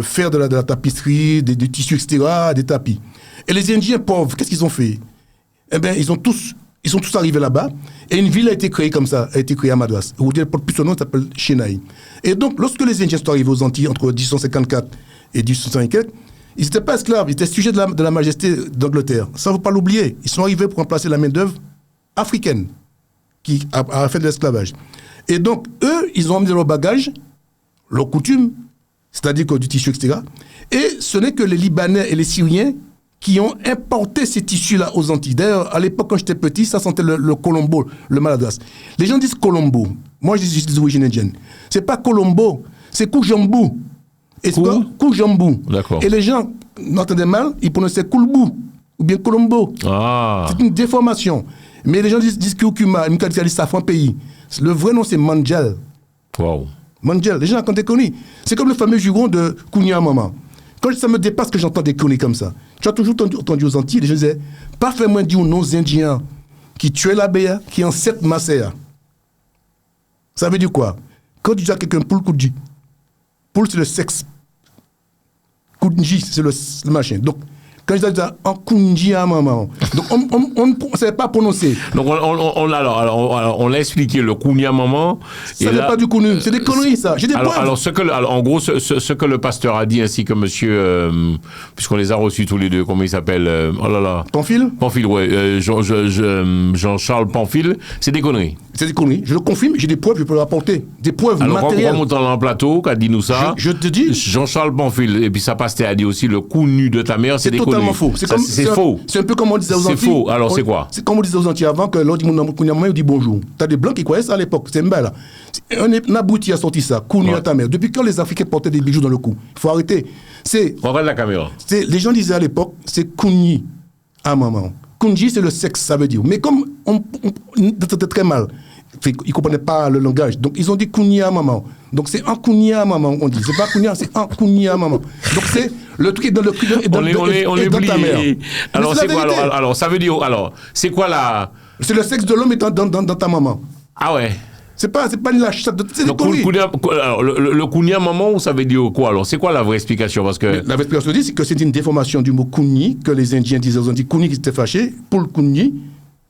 faire de la tapisserie, des tissus, etc., des tapis. Et les Indiens pauvres, qu'est-ce qu'ils ont fait? Eh bien, ils sont tous arrivés là-bas, et une ville a été créée comme ça, a été créée à Madras. Aujourd'hui, elle porte plus son nom, elle s'appelle Chennai. Et donc, lorsque les Indiens sont arrivés aux Antilles entre 1854 et 1854, ils n'étaient pas esclaves, ils étaient sujets de la majesté d'Angleterre. Ça, il ne faut pas l'oublier. Ils sont arrivés pour remplacer la main-d'œuvre africaine qui a fait de l'esclavage. Et donc, eux, ils ont amené leur bagage, leurs coutumes, c'est-à-dire du tissu, etc. Et ce n'est que les Libanais et les Syriens qui ont importé ces tissus-là aux Antilles. D'ailleurs, à l'époque, quand j'étais petit, ça sentait le colombo, le maladras. Les gens disent colombo. Moi, je dis des origines indiennes. C'est pas colombo, c'est koujambou. Et c'est quoi? Koujambou. D'accord. Et les gens n'entendaient mal, ils prononçaient koulbou ou bien colombo. Ah. C'est une déformation. Mais les gens disent Kyukuma, une qualité de safran pays. Le vrai nom, c'est Mandjal. Wow. Mandjal. Les gens quand ils connaissent. C'est comme le fameux juron de Kounia Maman. Quand ça me dépasse que j'entends des conneries comme ça. Tu as toujours entendu aux Antilles, les gens disaient, pas vraiment dire aux non-indiens qui tuaient la béa, qui en 7 masséa. Ça veut dire quoi? Quand tu dis à quelqu'un poule koudji, poule c'est le sexe. Koudji c'est le machin. Donc, quand je dis en koudji à maman. Donc, on ne savait pas prononcer. Donc, on l'a expliqué, le kounia maman. Ça n'est pas du connu, c'est des conneries, ça. J'ai des preuves. Alors, en gros, ce que le pasteur a dit, ainsi que monsieur, puisqu'on les a reçus tous les deux, comment il s'appelle Pamphile, ouais. Jean-Charles Pamphile, c'est des conneries. C'est des conneries. Je le confirme, j'ai des preuves, je peux le rapporter. Des preuves matérielles. Alors, quand on monte dans le plateau, qu'a dit nous ça. Je te dis. Jean-Charles Pamphile, et puis sa pasteur a dit aussi le coup nu de ta mère, c'est des conneries. Totalement faux. C'est faux. C'est un peu comme on disait aux Antilles. C'est faux. Alors, c'est quoi? C'est comme on disait aux Antilles avant que l'on dit on dit bonjour. T'as des blancs qui croyaient ça à l'époque. C'est là. Un abouti a sorti ça. Kouni à ta mère. Depuis quand les Africains portaient des bijoux dans le cou? Il faut arrêter. Regarde la caméra. Les gens disaient à l'époque, c'est Kouni à maman. Kounji, c'est le sexe, ça veut dire. Mais comme on c'était très mal. Ils ne comprenaient pas le langage. Donc, ils ont dit Kounia maman. Donc, c'est en Kounia maman, on dit. C'est pas Kounia, c'est en Kounia maman. Donc, c'est le truc est dans le cul et dans ta mère. Alors, c'est quoi alors, ça veut dire. Alors, c'est quoi la. C'est le sexe de l'homme est dans ta maman. Ah ouais. C'est pas une lâche. C'est des conneries. Le Kounia maman, ça veut dire quoi alors? C'est quoi la vraie explication? Parce que. La vraie explication, c'est que c'est une déformation du mot Kouni, que les Indiens disaient aux Antilles. Kouni qui s'était fâché, pour le Kouni,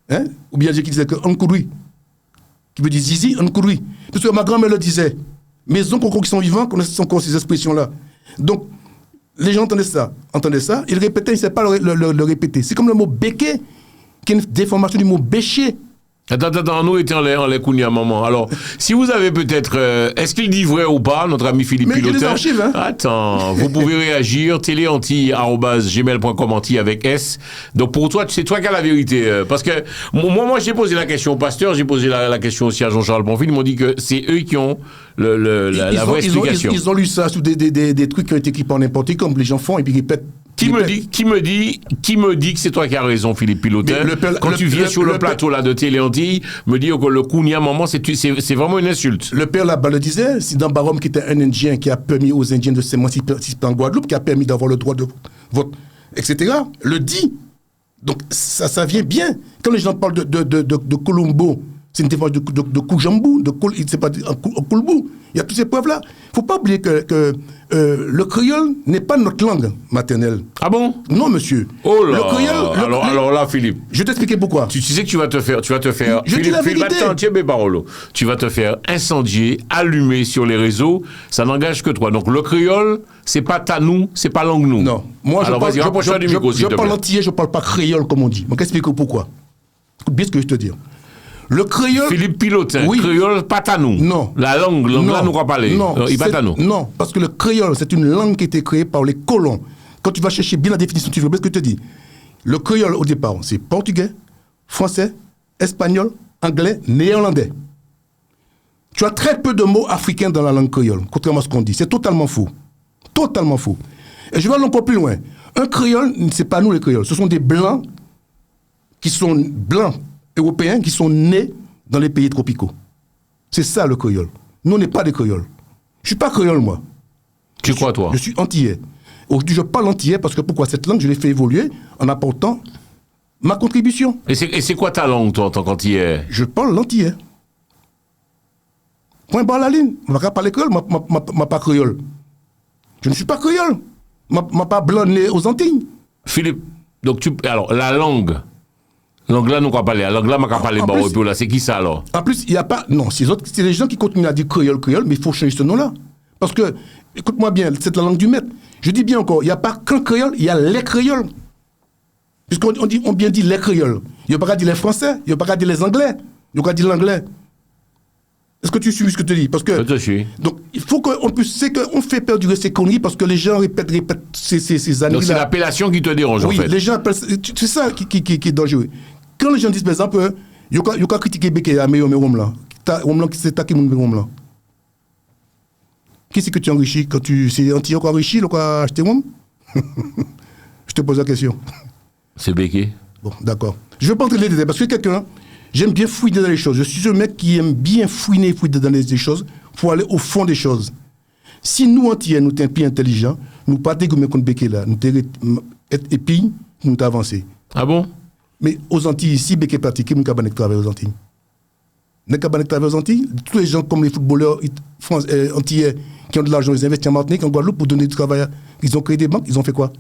hein, ou bien qui disaient que Ankouri, qui veut dire zizi, Ankouri. Parce que ma grand-mère le disait. Mes oncles qui sont vivants connaissent encore ces expressions-là. Donc, les gens entendaient ça, ils répétaient, ils ne savaient pas le répéter. C'est comme le mot béquet, qui est une déformation du mot bêcher. Attends, nous étions en les Kounia maman. Alors, si vous avez peut-être... est-ce qu'il dit vrai ou pas, notre ami Philippe Pilotin? Mais il y a des archives, hein. Attends, vous pouvez réagir, téléanti@gmail.com, anti avec S. Donc, pour toi, c'est toi qui as la vérité. Parce que, moi j'ai posé la question au pasteur, j'ai posé la question aussi à Jean-Charles Bonfil, ils m'ont dit que c'est eux qui ont la vraie explication. Ils ont lu ça sous des trucs qui ont été écrits par n'importe qui, comme les gens font, et puis ils répètent. Qui me dit que c'est toi qui as raison, Philippe Pilotin? Quand tu viens sur le plateau là de Téléanti, me dire que le Kounia maman, c'est vraiment une insulte. Le père là-bas le disait, c'est dans Barom qui était un Indien qui a permis aux Indiens de s'émanciper en Guadeloupe, qui a permis d'avoir le droit de vote, etc. Le dit. Donc ça vient bien. Quand les gens parlent de Colombo, c'est une défense de Koujambou, c'est pas en Koulbou. Il y a toutes ces preuves-là. Il ne faut pas oublier que le créole n'est pas notre langue maternelle. Ah bon? Non, monsieur. Oh là. Le créole. Alors là, Philippe. Je vais t'expliquer pourquoi. Tu sais que tu vas te faire. Je dis la vérité. Tiens, mes paroles. Tu vas te faire incendier, allumer sur les réseaux. Ça n'engage que toi. Donc le créole, c'est pas tanou, c'est pas langue nous. Non. Moi, je parle antillais, je parle pas créole comme on dit. Donc explique pourquoi. Écoute bien ce que je te dis. Le créole... Philippe Pilotin, Oui. créole, pas à nous. Non. La langue là, nous va parler. Non, Il pas à nous. non, parce que le créole, c'est une langue qui a été créée par les colons. Quand tu vas chercher bien la définition, tu vois ce que je te dis. Le créole, au départ, c'est portugais, français, espagnol, anglais, néerlandais. Tu as très peu de mots africains dans la langue créole, contrairement à ce qu'on dit. C'est totalement faux. Totalement faux. Et je vais aller encore plus loin. Un créole, ce n'est pas nous les créoles. Ce sont des blancs qui sont blancs européens qui sont nés dans les pays tropicaux. C'est ça le créole. Nous, on n'est pas des créoles. Je ne suis pas créole, moi. Tu crois, toi? Je suis antillais. Aujourd'hui, je parle antillais parce que pourquoi? Cette langue, je l'ai fait évoluer en apportant ma contribution. Et c'est quoi ta langue, toi, en tant qu'antillais? Je parle l'antillais. Point barre la ligne. Je ne vais pas parler créole, ma pas créole. Je ne suis pas créole. Ma pas blanc né aux Antilles. Philippe, donc alors, la langue. Langue là, nous pas parler. La langue là, on pas parler. Bon, et puis là, c'est qui ça, alors? En plus, il n'y a pas... Non, c'est les gens qui continuent à dire créole, mais il faut changer ce nom-là. Parce que, écoute-moi bien, c'est la langue du maître. Je dis bien encore, il n'y a pas qu'un créole, il y a les créoles. Puisqu'on bien dit les créoles. Il n'y a pas qu'à dire les français, il n'y a pas qu'à dire les anglais, il n'y a pas qu'à dire l'anglais. Est-ce que tu suis ce que je te dis? Parce que... Je suis. Donc, il faut qu'on puisse... C'est qu'on fait perdurer ces conneries parce que les gens répètent ces années-là. Donc, c'est l'appellation qui te dérange, oui, en fait. les gens appellent... C'est ça qui est dangereux. Quand les gens disent, par exemple, il y a critiqué Béké à meilleur Romlan. C'est ta qui m'a Romlan. Qui c'est que tu enrichis quand tu... C'est anti encore enrichi, le quoi acheter Rom? Je te pose la question. C'est Béké. Bon, d'accord. Je ne veux pas entrer dans les détails parce que quelqu'un... J'aime bien fouiner dans les choses. Je suis un mec qui aime bien fouiner dans les choses pour aller au fond des choses. Si nous, entiers, nous sommes plus intelligents, nous ne pas dégommer contre Béké là, nous être épis, nous avancer. Ah bon? Mais aux Antilles, ici, Béké pratique, nous avons travailler aux Antilles. Nous avons travailler aux Antilles. Tous les gens comme les footballeurs antillais qui ont de l'argent, ils investissent en Martinique, en Guadeloupe pour donner du travail. Ils ont créé des banques, ils ont fait quoi?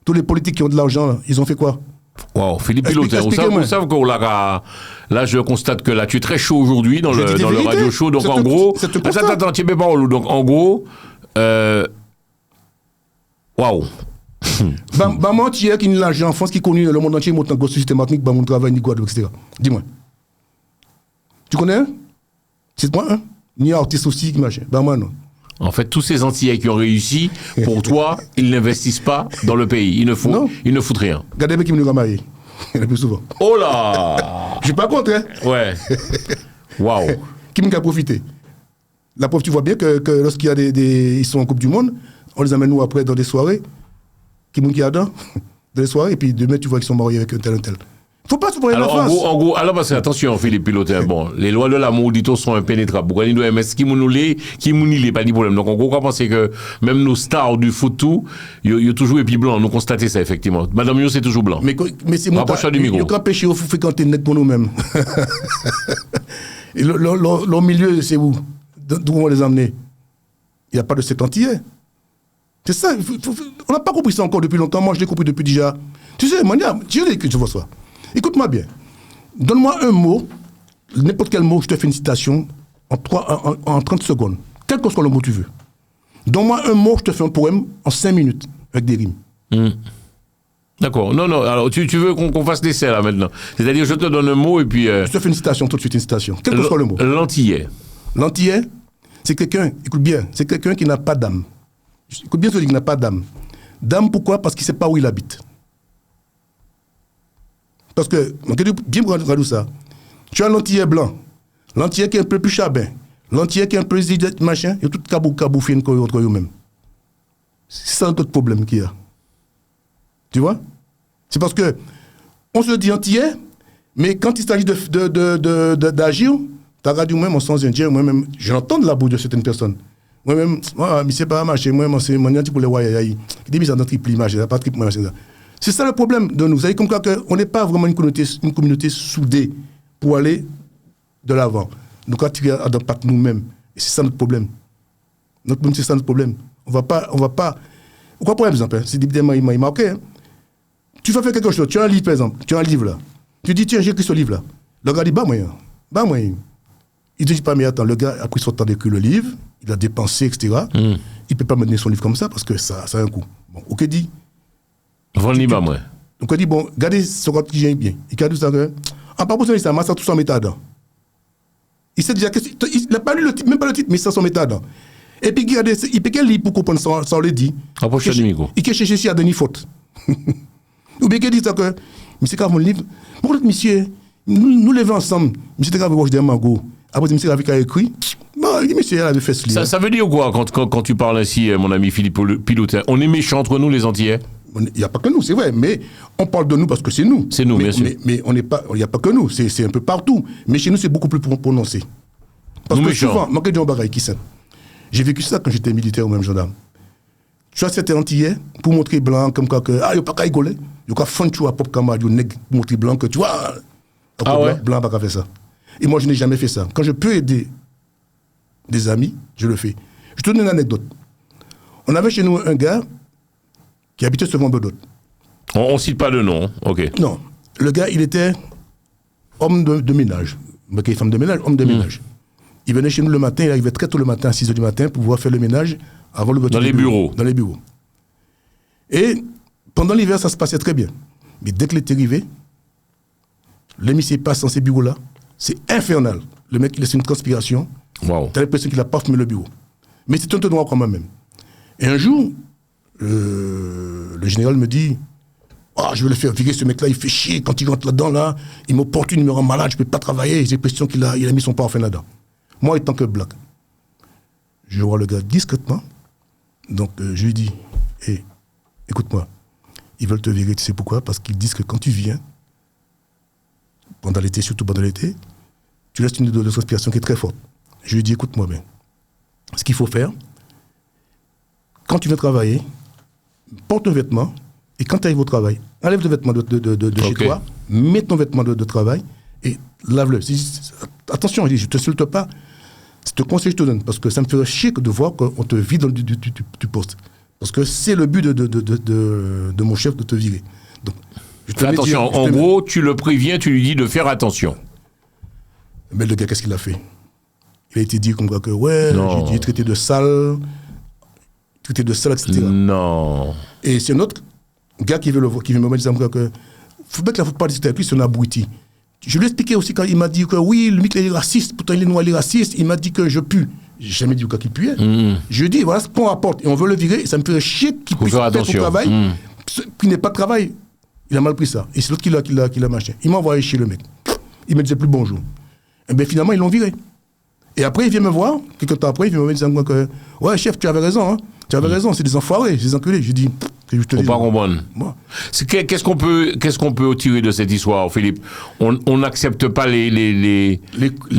Tous les politiques qui ont de l'argent, ils ont fait quoi? Wow, Philippe Pilotin, vous savez que là, je constate que là, tu es très chaud aujourd'hui dans le radio show. Donc, en gros, attends, tu es pas où? Donc, en gros, waouh. Bah, moi, tu es qui a l'argent en France, qui connaît le monde entier, montant gosse systématique, bah, mon travail, ni Guadeloupe, etc. Dis-moi. Tu connais? C'est moi, hein? Ni artiste aussi, qui machin. Bah, moi, non. En fait, tous ces Antillais qui ont réussi, pour toi, ils n'investissent pas dans le pays. Ils ne foutent rien. Regardez bien qui me marié. Il y en a plus souvent. Oh là! Je suis pas contre, hein? Ouais. Waouh. Qui m'a profité? La preuve, tu vois bien que lorsqu'il y a ils sont en Coupe du Monde, on les amène nous après dans des soirées. Qui m'a qui a dans des soirées, et puis demain, tu vois qu'ils sont mariés avec un tel. Faut pas se voir en face. En gros, alors parce que attention, Philippe Pilotin, bon, les lois de l'amour, dit-on, sont impénétrables. Pourquoi ils doivent mettre qui nous l'est, pas de problème. Donc, en gros, on pense que même nos stars du foot, tout, ils ont toujours épi blanc. Nous constatons ça, effectivement. Madame Yo, c'est toujours blanc. Mais c'est mon rapproche du micro. Il y a péché au fréquenter net pour nous-mêmes. Et le milieu, c'est où? D'où on va les emmener? Il n'y a pas de cet antillais. C'est ça. On n'a pas compris ça encore depuis longtemps. Moi, je l'ai compris depuis déjà. Tu sais, Mania, tu sais que je vois ça. Écoute-moi bien. Donne-moi un mot, n'importe quel mot, je te fais une citation en 30 secondes. Quel que soit le mot que tu veux. Donne-moi un mot, je te fais un poème en 5 minutes, avec des rimes. D'accord. Non. Alors, tu veux qu'on fasse l'essai, là, maintenant. C'est-à-dire, je te donne un mot et puis... Je te fais une citation, tout de suite, une citation. Quel que soit le mot. L'antillais. L'antillais, c'est quelqu'un, écoute bien, c'est quelqu'un qui n'a pas d'âme. Écoute bien ce que je dis, qui n'a pas d'âme. D'âme, pourquoi? Parce qu'il ne sait pas où il habite. Parce que, bien regarde ça. Tu as l'antillais blanc, l'antillais qui est un peu plus chabin, l'antillais qui est un peu machin, et tout caboufé entre eux-mêmes. C'est ça notre problème qu'il y a. Tu vois? C'est parce que on se dit antillais, mais quand il s'agit d'agir, t'as radio moi-même en sens indien, moi-même, j'entends de la bouche de certaines personnes. Moi-même, mais c'est pas marché, moi-même, c'est mon anti pour les wayayaï. Il dit, mais c'est un triple image, il pas triple image. C'est ça le problème de nous. Vous savez, comme quoi on n'est pas vraiment une communauté soudée pour aller de l'avant. Nous, quand tu regardes pas nous-mêmes, et c'est ça notre problème. C'est ça notre problème. On va pas. Pourquoi, par exemple, c'est évidemment, il m'a marqué. Hein? Tu vas faire quelque chose. Tu as un livre, par exemple. Tu as un livre là. Tu dis, tiens, j'ai écrit ce livre là. Le gars dit, bah, moi. Il te dit pas, mais attends, le gars a pris son temps d'écrire le livre, il a dépensé, etc. Il ne peut pas me donner son livre comme ça parce que ça a un coût. Bon, ok, dit. Donc, on dit, bon, regardez ce que j'ai bien. Il a dit ça, En pas besoin de ça, tout son méthode. Il sait déjà il n'a pas lu le titre, même pas le titre, mais ça son méthode. Et puis, il peut lire pour comprendre ça, on le dit. Approche du micro. Il peut chercher s'il y a des fautes. Ou bien qu'il dit ça que, monsieur Carve mon livre, pour l'autre monsieur, nous levons ensemble, monsieur Carve Roche de Mango. Après, monsieur Carve a écrit, bon, monsieur avait fait ce livre. Ça veut dire quoi quand tu parles ainsi, mon ami Philippe Pilotin? On est méchants entre nous, les Antillais? Il n'y a pas que nous, c'est vrai, mais on parle de nous parce que c'est nous. C'est nous, bien sûr. Mais on n'est pas, il n'y a pas que nous, c'est un peu partout. Mais chez nous, c'est beaucoup plus prononcé. Parce nous que méchants. souvent, moi, j'ai vécu ça quand j'étais militaire ou même gendarme. Tu vois, c'était antillais, pour montrer blanc, comme quoi que, il n'y a pas qu'à rigoler. Il y a fond tu as pop camarade, pour montrer blanc, que tu vois, blanc, pas qu'à faire ça. Et moi, je n'ai jamais fait ça. Quand je peux aider des amis, je le fais. Je te donne une anecdote. On avait chez nous un gars qui habitait sur Vendôme. On cite pas de nom, ok. Non, le gars, il était homme de ménage. Mais femme de ménage, homme de ménage. Il venait chez nous le matin, il arrivait très tôt le matin, à 6h du matin, pour pouvoir faire le ménage avant le retour. Dans les bureaux. Dans les bureaux. Et pendant l'hiver, ça se passait très bien. Mais dès que l'été arrivé, l'émissé passe dans ces bureaux-là, c'est infernal. Le mec, il laisse une transpiration. Wow. T'as l'impression qu'il a pas fumé le bureau. Mais c'est un peu noir quand même. Et un jour, le général me dit, je vais le faire virer, ce mec-là, il fait chier. Quand il rentre là-dedans, là, il m'opportune, il me rend malade, je ne peux pas travailler. J'ai l'impression qu'il a mis son parfum là-dedans. Moi, étant que black, je vois le gars discrètement. Donc, je lui dis, écoute-moi, ils veulent te virer, tu sais pourquoi? Parce qu'ils disent que quand tu viens, pendant l'été, surtout pendant l'été, tu laisses une odeur de respiration qui est très forte. Je lui dis, écoute-moi bien, ce qu'il faut faire, quand tu viens travailler, porte un vêtement, et quand tu arrives au travail, enlève le vêtement de chez toi, mets ton vêtement de travail, et lave-le. Attention, je ne te sulte pas, c'est un conseil que je te donne, parce que ça me ferait chier de voir qu'on te vide du poste. Parce que c'est le but de mon chef de te virer. Donc, fais attention, en gros, tu le préviens, tu lui dis de faire attention. Mais le gars, qu'est-ce qu'il a fait? Il a été dit comme quoi que, j'ai traité de sale, etc. Non. Et c'est un autre gars qui veut me dire que faut pas pas discuter avec lui, c'est un abruti. Je lui ai expliqué aussi quand il m'a dit que oui, le mec il est raciste, pourtant il est noir, il est raciste, il m'a dit que je pue. J'ai jamais dit au cas qu'il puait. Je lui ai dit, voilà ce qu'on rapporte, et on veut le virer, et ça me ferait chier qu'il puisse faire son travail, qu'il n'ait pas de travail. Il a mal pris ça. Et c'est l'autre qui l'a marché. Il m'a envoyé chez le mec. Il me disait plus bonjour. Et bien finalement, ils l'ont viré. Et après, il vient me voir, quelques temps après, il vient me dire que, ouais, chef, tu avais raison, hein. Tu avais raison, c'est des enfoirés, c'est des enculés. Je dis, faut pas comprendre. Qu'est-ce qu'on peut tirer de cette histoire, Philippe? On n'accepte pas les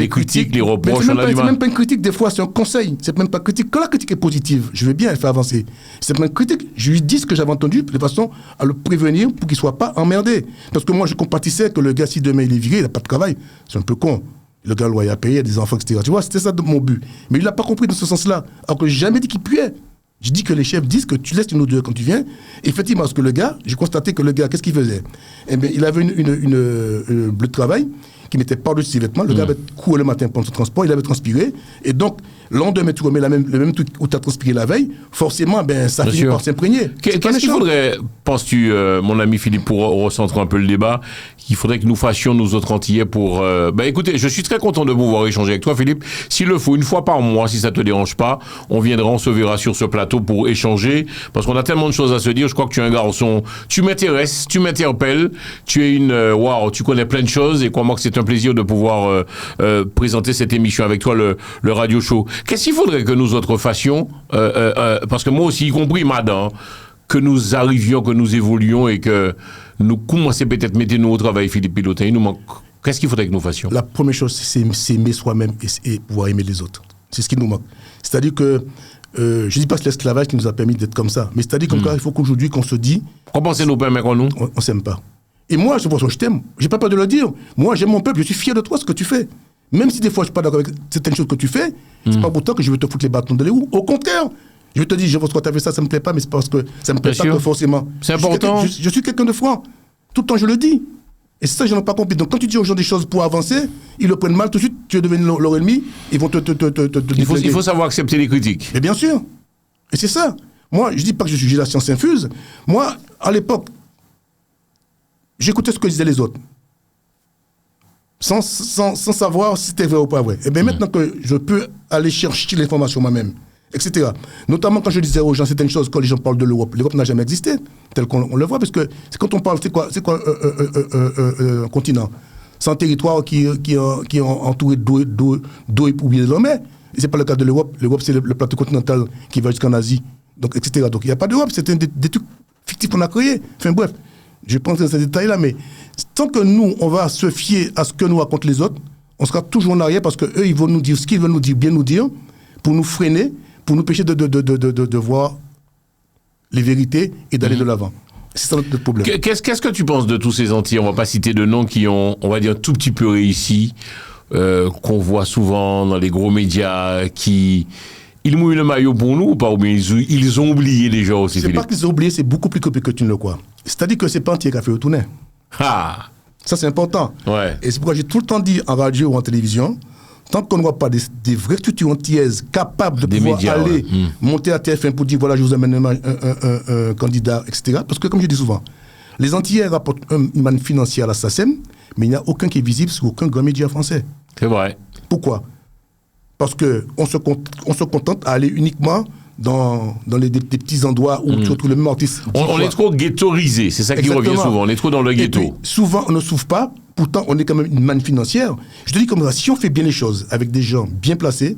critiques, les reproches. C'est même pas une critique, des fois, c'est un conseil. C'est même pas critique. Quand la critique est positive, je veux bien elle faire avancer. C'est pas une critique. Je lui dis ce que j'avais entendu, de façon à le prévenir pour qu'il soit pas emmerdé. Parce que moi, je compatissais que le gars, si demain il est viré, il n'a pas de travail. C'est un peu con. Le gars, il a payé, il a des enfants, etc. Tu vois, c'était ça mon but. Mais il n'a pas compris dans ce sens-là. Alors que j'ai jamais dit qu'il puait. Je dis que les chefs disent que tu laisses une odeur quand tu viens. Effectivement, parce que le gars, j'ai constaté que le gars, qu'est-ce qu'il faisait? Eh bien, il avait une bleue de travail qui mettait par-dessus ses vêtements. Le gars avait couru le matin pour son transport, il avait transpiré. Et donc, lendemain, tu remets le même truc où tu as transpiré la veille, forcément, ça finit par s'imprégner. Qu'est-ce qu'il faudrait, penses-tu, mon ami Philippe, pour recentrer un peu le débat, qu'il faudrait que nous fassions, nous autres Antillais, pour... écoutez, je suis très content de pouvoir échanger avec toi, Philippe. S'il le faut, une fois par mois, si ça te dérange pas, on viendra, on se verra sur ce plateau pour échanger, parce qu'on a tellement de choses à se dire. Je crois que tu es un garçon, tu m'intéresses, tu m'interpelles, tu es tu connais plein de choses, et crois-moi que c'est un plaisir de pouvoir présenter cette émission avec toi, le Radio Show. Qu'est-ce qu'il faudrait que nous autres fassions, parce que moi aussi, y compris madame, que nous arrivions, que nous évoluions et que nous commencions peut-être à mettre nous au travail, Philippe Pilotin. Il nous manque. Qu'est-ce qu'il faudrait que nous fassions? La première chose, c'est aimer soi-même et pouvoir aimer les autres. C'est ce qui nous manque. C'est-à-dire que, je ne dis pas que c'est l'esclavage qui nous a permis d'être comme ça, mais c'est-à-dire comme quoi il faut qu'aujourd'hui qu'on se dit... Comment c'est nous permet qu'on nous? On ne s'aime pas. Et moi, je t'aime. Je n'ai pas peur de le dire. Moi, j'aime mon peuple. Je suis fier de toi, ce que tu fais. Même si des fois, je ne suis pas d'accord avec certaines choses que tu fais, c'est pas pour toi que je vais te foutre les bâtons dans les roues. Au contraire, je vais te dire, je vois ce que tu as fait ça ne me plaît pas, mais c'est parce que ça ne me plaît pas forcément. C'est important. Je suis quelqu'un de franc. Tout le temps, je le dis. Et c'est ça, je n'en ai pas compris. Donc, quand tu dis aux gens des choses pour avancer, ils le prennent mal tout de suite, tu es devenu leur ennemi, ils vont te il faut savoir accepter les critiques. Mais bien sûr. Et c'est ça. Moi, je ne dis pas que j'ai la science infuse. Moi, à l'époque, j'écoutais ce que disaient les autres. sans savoir si c'était vrai ou pas vrai. Et bien maintenant que je peux aller chercher l'information moi-même, etc. Notamment quand je disais aux gens certaines choses, quand les gens parlent de l'Europe. L'Europe n'a jamais existé, tel qu'on le voit, parce que c'est quand on parle, c'est quoi un continent? C'est un territoire qui est entouré d'eau et pour bien désormais. Et ce n'est pas le cas de l'Europe. L'Europe, c'est le plateau continental qui va jusqu'en Asie, donc, etc. Donc il n'y a pas d'Europe, c'est des trucs fictifs qu'on a créés. Enfin bref, je pense dans ces détails-là, mais tant que nous, on va se fier à ce que nous racontent les autres, on sera toujours en arrière parce qu'eux, ils vont nous dire ce qu'ils veulent nous dire, bien nous dire, pour nous freiner, pour nous empêcher de voir les vérités et d'aller de l'avant. C'est ça notre problème. Qu'est-ce que tu penses de tous ces Antillais? On va pas citer de noms qui ont, on va dire, tout petit peu réussi, qu'on voit souvent dans les gros médias, qui... Ils mouillent le maillot pour nous ou pas? Ou bien ils ont oublié les gens aussi? C'est pas qu'ils ont oublié, c'est beaucoup plus compliqué que tu ne le crois. C'est-à-dire que c'est pas Antillais qui a fait le tournée. Ah! Ça, c'est important. Ouais. Et c'est pourquoi j'ai tout le temps dit en radio ou en télévision, tant qu'on ne voit pas des vraies structures antillaises capables de pouvoir médias, aller monter à TF1 pour dire voilà, je vous amène un candidat, etc. Parce que, comme je dis souvent, les Antillais rapportent une manne financière à la SACEM, mais il n'y a aucun qui est visible sur aucun grand média français. C'est vrai. Pourquoi? Parce qu'on se contente à aller uniquement dans des petits endroits où tu retrouves les mêmes artistes. On est trop ghettoisé, c'est ça qui revient souvent. On est trop dans le ghetto. Et puis, souvent, on ne souffre pas. Pourtant, on est quand même une manne financière. Je te dis comme ça, si on fait bien les choses avec des gens bien placés,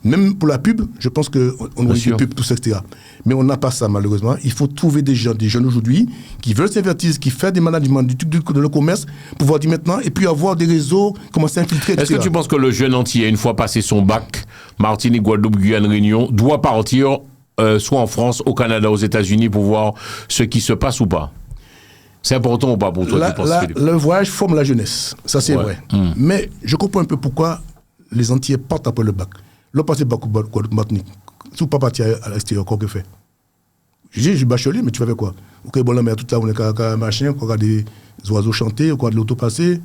même pour la pub, je pense qu'on a des pubs, tout ça, etc. Mais on n'a pas ça, malheureusement. Il faut trouver des jeunes aujourd'hui qui veulent s'invertir, qui font des managements de le commerce, pouvoir dire maintenant, et puis avoir des réseaux, commencer à infiltrer, etc. Est-ce que tu penses que le jeune Antillais, une fois passé son bac, Martinique, Guadeloupe, Guyane, Réunion, doit partir soit en France, au Canada, aux États-Unis pour voir ce qui se passe ou pas? C'est important ou pas pour toi, tu penses, Philippe? Le voyage forme la jeunesse, ça c'est vrai. Mais je comprends un peu pourquoi les Antillais partent après le bac. L'on passe le bac au Guadeloupe, Martinique. Si vous ne pas partir à l'extérieur, quoi que fait? Je suis bachelier, mais tu fais quoi? Ok, bon, là, mais toute là, on est qu'à machin, on a des oiseaux chanter, on a de l'auto passer,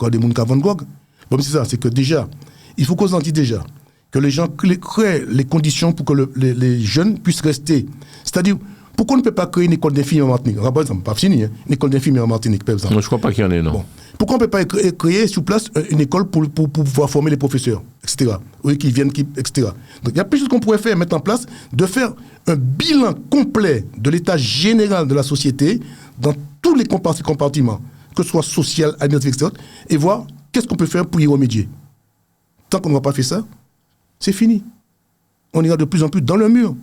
on a des mouns Van Gogh. Bon, c'est ça, c'est que déjà, il faut qu'aux Antilles déjà, que les gens créent les conditions pour que les jeunes puissent rester. C'est-à-dire, pourquoi on ne peut pas créer une école d'infirmiers en Martinique? Par exemple, pas fini, hein, une école d'infirmiers en Martinique, par exemple. Non, je ne crois pas qu'il y en ait, non. Bon. Pourquoi on ne peut pas créer sur place une école pour pouvoir former les professeurs, etc. Oui, qui viennent, etc. Donc il y a plusieurs choses qu'on pourrait faire, mettre en place, de faire un bilan complet de l'état général de la société dans tous les compartiments, que ce soit social, administratif, etc. Et voir qu'est-ce qu'on peut faire pour y remédier. Tant qu'on n'aura pas fait ça, c'est fini. On ira de plus en plus dans le mur.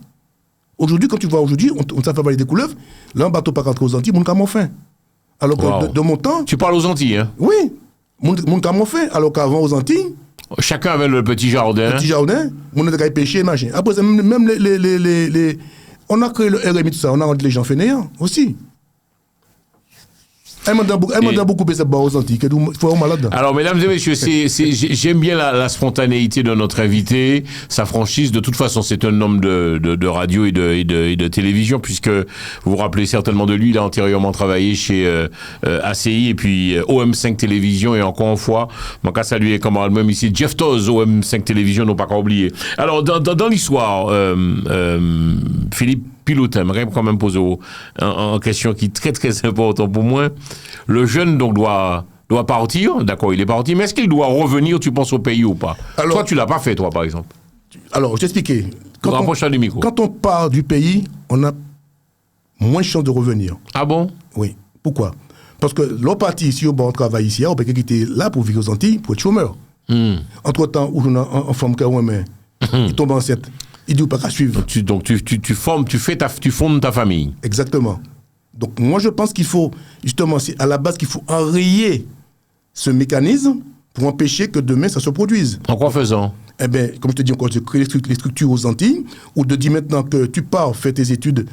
Aujourd'hui, quand tu vois aujourd'hui, on t'a fait avaler des couleuvres, là, un bateau pas rentré aux Antilles, mon camion fin. Alors que de mon temps... Tu parles aux Antilles, hein? Oui, mon camion fin. Alors qu'avant, aux Antilles... Chacun avait le petit jardin. Petit jardin, on était qu'à pêcher, machin. Après, même les... On a créé le RMI, tout ça, on a rendu les gens fainéants aussi. Elle m'a beaucoup baissé aux Antilles, il faut être malade. Alors, mesdames et messieurs, j'aime bien la spontanéité de notre invité, sa franchise. De toute façon, c'est un homme de radio et de télévision, puisque vous vous rappelez certainement de lui. Il a antérieurement travaillé chez ACI et puis OM5 Télévision. Et encore une fois, mon cas saluer comme même ici, Jeff Toz, OM5 Télévision, n'ont pas qu'à oublier. Alors, dans l'histoire, Philippe Pilotin, j'aimerais quand même poser une question qui est très très importante pour moi. Le jeune donc doit partir, d'accord, il est parti, mais est-ce qu'il doit revenir, tu penses, au pays ou pas? Alors, toi, tu l'as pas fait, toi, par exemple. Alors, je t'expliquais. Rapproche-toi du micro. Quand on part du pays, on a moins de chances de revenir. Ah bon? Oui. Pourquoi? Parce que l'on partit ici, on travaille ici, on peut quitter là pour vivre aux Antilles, pour être chômeur. Entre-temps, où on a en forme qu'un mais il tombe enceinte. Il dit pas qu'à suivre. Donc tu fondes ta famille. Exactement. Donc moi je pense qu'il faut, justement, c'est à la base qu'il faut enrayer ce mécanisme pour empêcher que demain ça se produise. En quoi faisant? Eh bien, comme je te dis encore, de créer les structures aux Antilles, ou de dire maintenant que tu pars faire tes études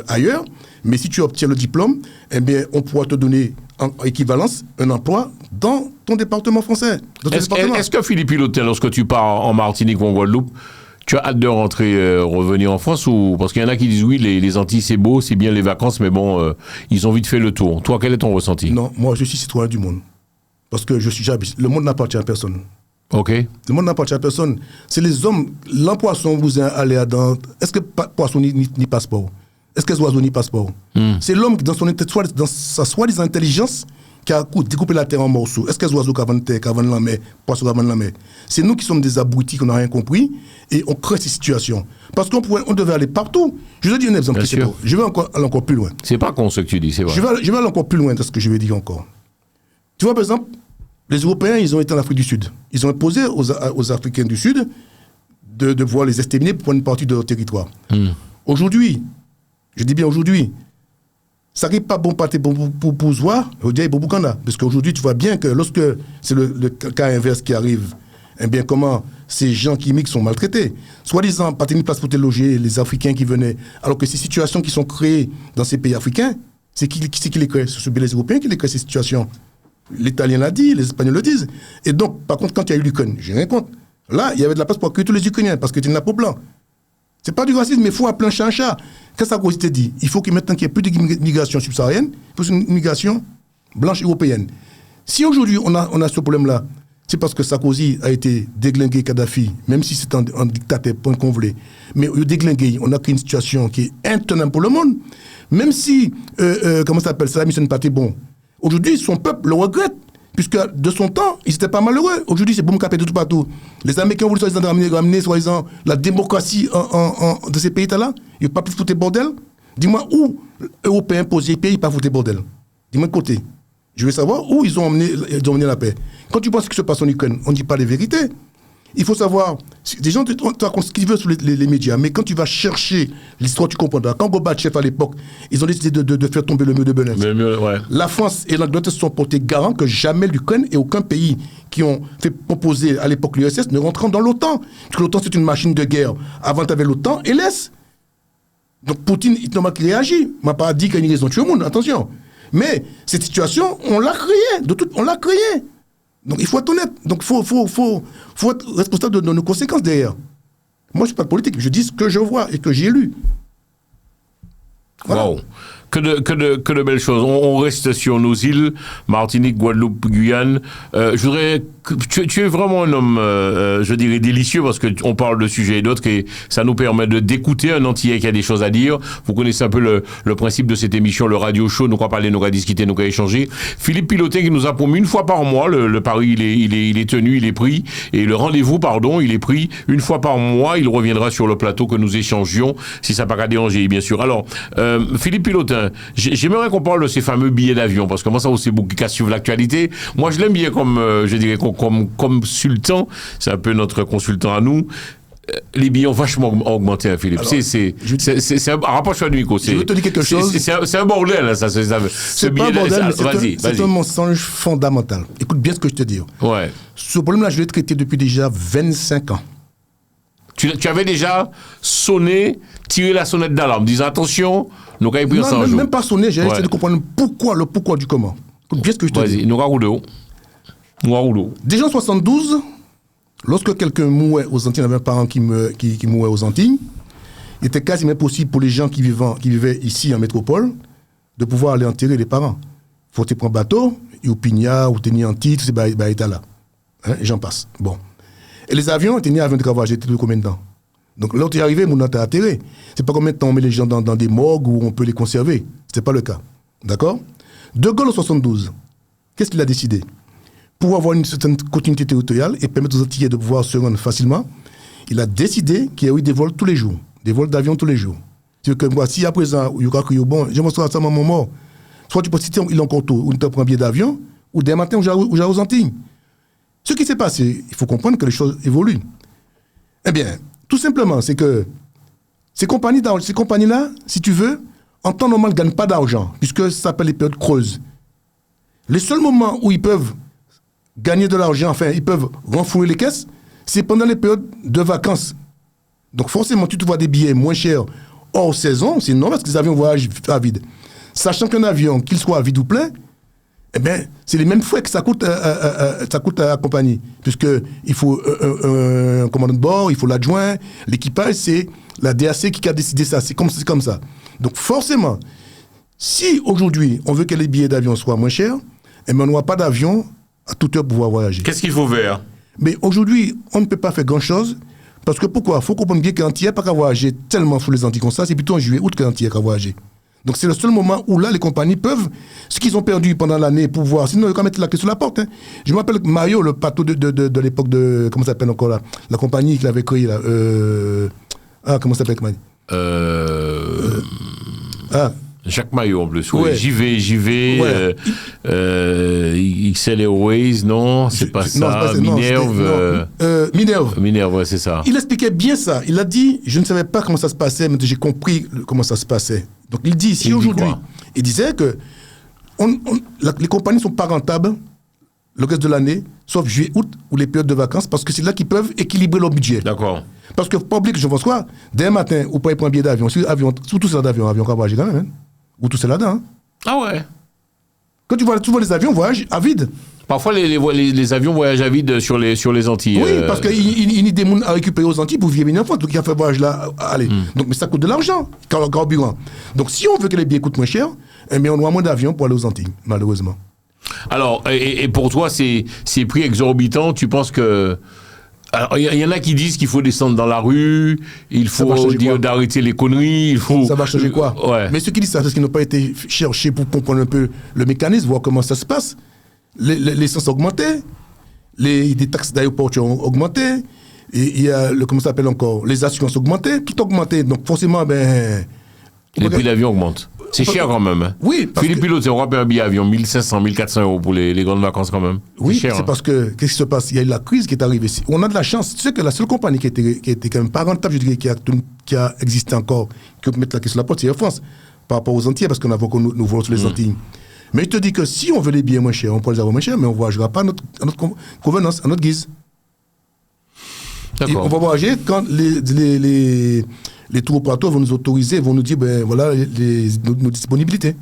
ailleurs, mais si tu obtiens le diplôme, eh bien on pourra te donner en équivalence un emploi dans ton département français. Est-ce que Philippe Pilotin, lorsque tu pars en Martinique ou en Guadeloupe, tu as hâte de rentrer, revenir en France ou parce qu'il y en a qui disent oui, les Antilles c'est beau, c'est bien les vacances, mais bon, ils ont vite fait le tour. Toi, quel est ton ressenti? Non, moi je suis citoyen du monde parce que le monde n'appartient à personne. Ok. Le monde n'appartient à personne. C'est les hommes. L'empoisson vous a allé à Dante. Est-ce que poisson ni passeport? Est-ce que les oiseaux ni passeport? C'est l'homme dans sa soi-disant intelligence qui a découpé la terre en morceaux. Est-ce que les oiseaux qui vendent terre, qui vendent la mer, poissons qui vendent la mer? C'est nous qui sommes des abrutis, qui n'ont rien compris, et on crée ces situations. Parce qu'on devait aller partout. Je vous ai dit un exemple. Je vais aller encore plus loin. C'est pas con ce que tu dis, c'est vrai. Je vais aller encore plus loin de ce que je vais dire encore. Tu vois, par exemple, les Européens, ils ont été en Afrique du Sud. Ils ont imposé aux Africains du Sud de pouvoir les exterminer pour prendre une partie de leur territoire. Aujourd'hui, je dis bien aujourd'hui, ça n'arrive pas bon parti pour voir, je veux dire, pour Boukanda. Parce qu'aujourd'hui, tu vois bien que lorsque c'est le cas inverse qui arrive, eh bien, comment ces gens qui immigrent sont maltraités. Soi-disant, pas une place pour te loger, les Africains qui venaient, alors que ces situations qui sont créées dans ces pays africains, c'est qui les crée? Ce sont les Européens qui les créent, ces situations. L'Italien l'a dit, les Espagnols le disent. Et donc, par contre, quand il y a eu l'Ukraine, j'ai rien contre. Là, il y avait de la place pour accueillir tous les Ukrainiens, parce que c'était une peau blanc. C'est pas du racisme, mais il faut appeler un chat un chat. Qu'est-ce que Sarkozy t'a dit? Il faut qu'il y ait plus de migration subsaharienne, il faut une migration blanche européenne. Si aujourd'hui on a ce problème-là, c'est parce que Sarkozy a été déglingué Kadhafi, même si c'est un dictateur, point convolé. Mais au déglingué, on a créé une situation qui est intenable pour le monde. Même si, comment ça s'appelle, Saddam Hussein n'est pas bon. Aujourd'hui, son peuple le regrette. Puisque de son temps, ils n'étaient pas malheureux. Aujourd'hui, c'est boum capé de tout partout. Les Américains ont voulu soi-disant ramener soi-disant la démocratie de ces pays-là. Ils n'ont pas pu foutre bordel. Dis-moi où Européens posés pays pas foutre bordel. Dis-moi de côté. Je veux savoir où ils ont emmené la paix. Quand tu penses ce qui se passe en Ukraine, on ne dit pas les vérités. Il faut savoir, des gens te racontent ce qu'ils veulent sur les médias, mais quand tu vas chercher l'histoire, tu comprendras. Quand Gorbatchev, à l'époque, ils ont décidé de faire tomber le mur de Berlin. Ouais. La France et l'Angleterre se sont portés garants que jamais l'Ukraine et aucun pays qui ont fait proposer à l'époque l'URSS ne rentreront dans l'OTAN. Parce que l'OTAN, c'est une machine de guerre. Avant, tu avais l'OTAN et l'Est. Donc Poutine, il n'a pas réagi. Il m'a pas dit qu'il y a une raison de tuer le monde, attention. Mais cette situation, on l'a créée. On l'a créée. Donc il faut être honnête. Donc il faut être responsable de nos conséquences derrière. Moi, je ne suis pas politique. Je dis ce que je vois et que j'ai lu. Voilà. Wow. Que de belles choses. On reste sur nos îles, Martinique, Guadeloupe, Guyane. Je voudrais... Tu es vraiment un homme, je dirais, délicieux, parce qu'on parle de sujets et d'autres, et ça nous permet d'écouter un Antillais qui a des choses à dire. Vous connaissez un peu le principe de cette émission, le radio show. Nous, on va parler, nous, on va discuter, nous, on va échanger. Philippe Pilotin, qui nous a promis une fois par mois, le pari, il est tenu, il est pris, et le rendez-vous, pardon, il est pris une fois par mois. Il reviendra sur le plateau que nous échangions, si ça n'a pas déranger, bien sûr. Alors, Philippe Pilotin, j'aimerais qu'on parle de ces fameux billets d'avion, parce que moi, ça aussi, beaucoup qui suivent l'actualité. Moi, je l'aime bien comme, je dirais, comme consultant, c'est un peu notre consultant à nous. Les billets ont vachement augmenté, hein, Philippe. Alors, c'est un rapproche-toi de Nico. Je veux te dire quelque chose. C'est un bordel, ça. C'est pas un bordel, mais c'est un mensonge fondamental. Écoute bien ce que je te dis. Ouais. Ce problème-là, je l'ai traité depuis déjà 25 ans. Tu avais déjà sonné, tiré la sonnette d'alarme, disant attention, nous avons pris ça un jour. Même pas sonné, j'ai essayé de comprendre le pourquoi du comment. Écoute bien ce que je te dis. Vas-y, nous avons Déjà en 72, lorsque quelqu'un mourait aux Antilles, il y avait un parent qui mourait aux Antilles, il était quasiment impossible pour les gens qui vivaient ici en métropole de pouvoir aller enterrer les parents. Il faut prendre un bateau, ou Pigna, ou tenir Antilles, tous ces états-là. Et j'en passe. Bon. Et les avions étaient nés avant de travailler, j'étais de combien de temps? Donc là où tu es arrivé, mon nom t'a atterré. C'est pas combien de temps on met les gens dans des morgues où on peut les conserver. C'est pas le cas. D'accord? De Gaulle en 72, qu'est-ce qu'il a décidé? Pour avoir une certaine continuité territoriale et permettre aux Antillais de pouvoir se rendre facilement, il a décidé qu'il y a eu des vols tous les jours, des vols d'avion tous les jours. C'est-à-dire que moi, si à présent, il y aura crié, bon, je m'en à mon mort, soit tu peux citer, il est encore tôt, ou tu prends un billet d'avion, ou dès matin, ou j'ai aux Antilles. Ce qui s'est passé, il faut comprendre que les choses évoluent. Eh bien, tout simplement, c'est que ces compagnies-là, si tu veux, en temps normal, ne gagnent pas d'argent, puisque ça s'appelle les périodes creuses. Les seuls moments où ils peuvent gagner de l'argent, enfin, ils peuvent renflouer les caisses, c'est pendant les périodes de vacances. Donc forcément, tu te vois des billets moins chers hors saison, c'est normal parce que les avions voyagent à vide. Sachant qu'un avion, qu'il soit à vide ou plein, eh bien, c'est les mêmes frais que ça coûte à la compagnie. Puisqu'il faut un commandant de bord, il faut l'adjoint, l'équipage, c'est la DAC qui a décidé ça. C'est comme ça. Donc forcément, si aujourd'hui, on veut que les billets d'avion soient moins chers, eh bien, on n'aura pas d'avion à toute heure pour pouvoir voyager. Qu'est-ce qu'il faut faire? Mais aujourd'hui, on ne peut pas faire grand-chose. Parce que pourquoi? Il faut comprendre bien qu'un Antillais n'a pas qu'à voyager tellement sous les Antilles comme ça. C'est plutôt en juillet, août qu'un Antillais n'a qu'à voyager. Donc c'est le seul moment où là, les compagnies peuvent, ce qu'ils ont perdu pendant l'année, pouvoir, sinon ils vont mettre la clé sur la porte. Hein. Je me rappelle Mario, le pato de l'époque de, comment ça s'appelle encore là, la compagnie qu'il avait créée là, comment ça s'appelle Jacques Maillot en plus, oui. Ouais. J'y vais. Ouais. XL Airways, non, c'est pas ça. Minerve. Minerve, ouais, c'est ça. Il expliquait bien ça. Il a dit, je ne savais pas comment ça se passait, mais j'ai compris comment ça se passait. Donc il dit, si aujourd'hui, il disait que les compagnies ne sont pas rentables le reste de l'année, sauf juillet, août ou les périodes de vacances, parce que c'est là qu'ils peuvent équilibrer leur budget. D'accord. Parce que pas oublier que je pense quoi, dès matin, ou pas prendre un billet d'avion, surtout c'est là d'avion qu'on voyage quand même, hein. Ou tout c'est là-dedans. Hein. Ah ouais. Quand tu vois les avions voyagent à vide. Parfois, les avions voyagent à vide sur les Antilles. Oui, parce qu'il y a des gens à récupérer aux Antilles pour vivre une fois. Donc, il a fait voyage là. Allez. Donc, mais ça coûte de l'argent, le carburant. Donc, si on veut que les billets coûtent moins cher, eh bien, on doit moins d'avions pour aller aux Antilles, malheureusement. Alors, et pour toi, ces prix exorbitants, tu penses que... Alors, il y en a qui disent qu'il faut descendre dans la rue, il faut dire d'arrêter les conneries, il faut... Ça va changer quoi? Ouais. Mais ceux qui disent ça, c'est qu'ils n'ont pas été cherchés pour comprendre un peu le mécanisme, voir comment ça se passe. L'essence a augmenté, des taxes d'aéroport ont augmenté, et il y a, comment ça s'appelle encore, les assurances ont augmenté, tout a augmenté. Donc forcément, les prix d'avion augmentent. C'est cher quand même. Hein. Oui. Philippe Pilote, on rappelle un billet avion, 1500, 1400 euros pour les grandes vacances quand même. Oui, cher, c'est parce que, qu'est-ce qui se passe? Il y a eu la crise qui est arrivée. On a de la chance. Tu sais que la seule compagnie qui était quand même pas rentable, je dirais, qui a existé encore, qui peut mettre la clé sur la porte, c'est Air France, par rapport aux Antilles, parce qu'on a encore nos vols sur les Antilles. Mais je te dis que si on veut les billets moins chers, on peut les avoir moins chers, mais on ne voyagera pas à notre convenance, à notre guise. Et on va voyager quand les tours opérateurs vont nous autoriser, vont nous dire, ben voilà, nos disponibilités.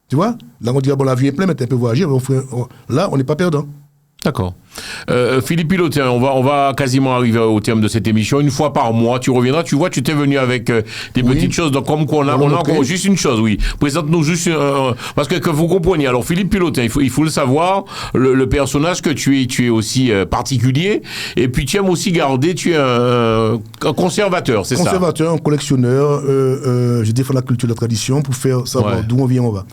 Tu vois? Là, on dit, bon, l'avion est plein, mais tu peux voyager. Là, on n'est pas perdant. D'accord. Philippe Pilote, on va quasiment arriver au terme de cette émission. Une fois par mois, tu reviendras. Tu vois, tu t'es venu avec des petites choses. Donc, comme on a encore juste une chose, oui. Présente-nous juste... parce que vous compreniez. Alors, Philippe Pilote, il faut le savoir, le personnage que tu es aussi particulier. Et puis, tu aimes aussi garder... Tu es un conservateur, c'est ça? Conservateur, un collectionneur. Je défends la culture, la tradition pour faire savoir d'où on vient, on va.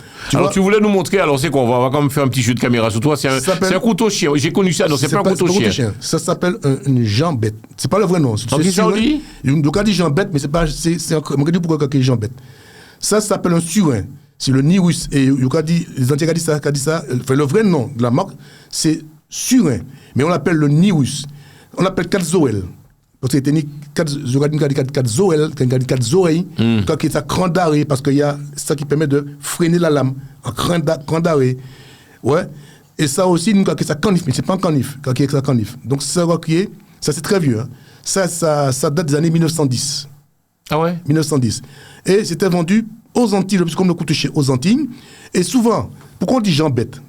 Tu voulais nous montrer... Alors, c'est quoi? On va quand même faire un petit jeu de caméra sur toi. C'est un couteau chien. J'ai connu ça, non, c'est pas un couteau chien. Ça s'appelle une jambette. C'est pas le vrai nom. Donc, ça dit? Donc, on dit jambette, mais c'est pas. On dit pourquoi il jambette. Ça s'appelle un surin. C'est le Nirus. Et les Antilles ont dit ça. Enfin, le vrai nom de la marque, c'est surin. Mais on l'appelle le Nirus. On l'appelle 4 zoel. Parce que c'est 4 zoel, 4 oreilles, quand il y a cran d'arrêt, parce qu'il y a ça qui permet de freiner la lame. Un cran d'arrêt. Ouais. Et ça aussi, nous, quand ça canif, mais c'est pas un canif, quand il y a ça canif. Donc, ça c'est très vieux. Hein. Ça date des années 1910. Ah ouais? 1910. Et c'était vendu aux Antilles, le plus comme le couteau chez aux Antilles. Et souvent, pourquoi on dit jambette?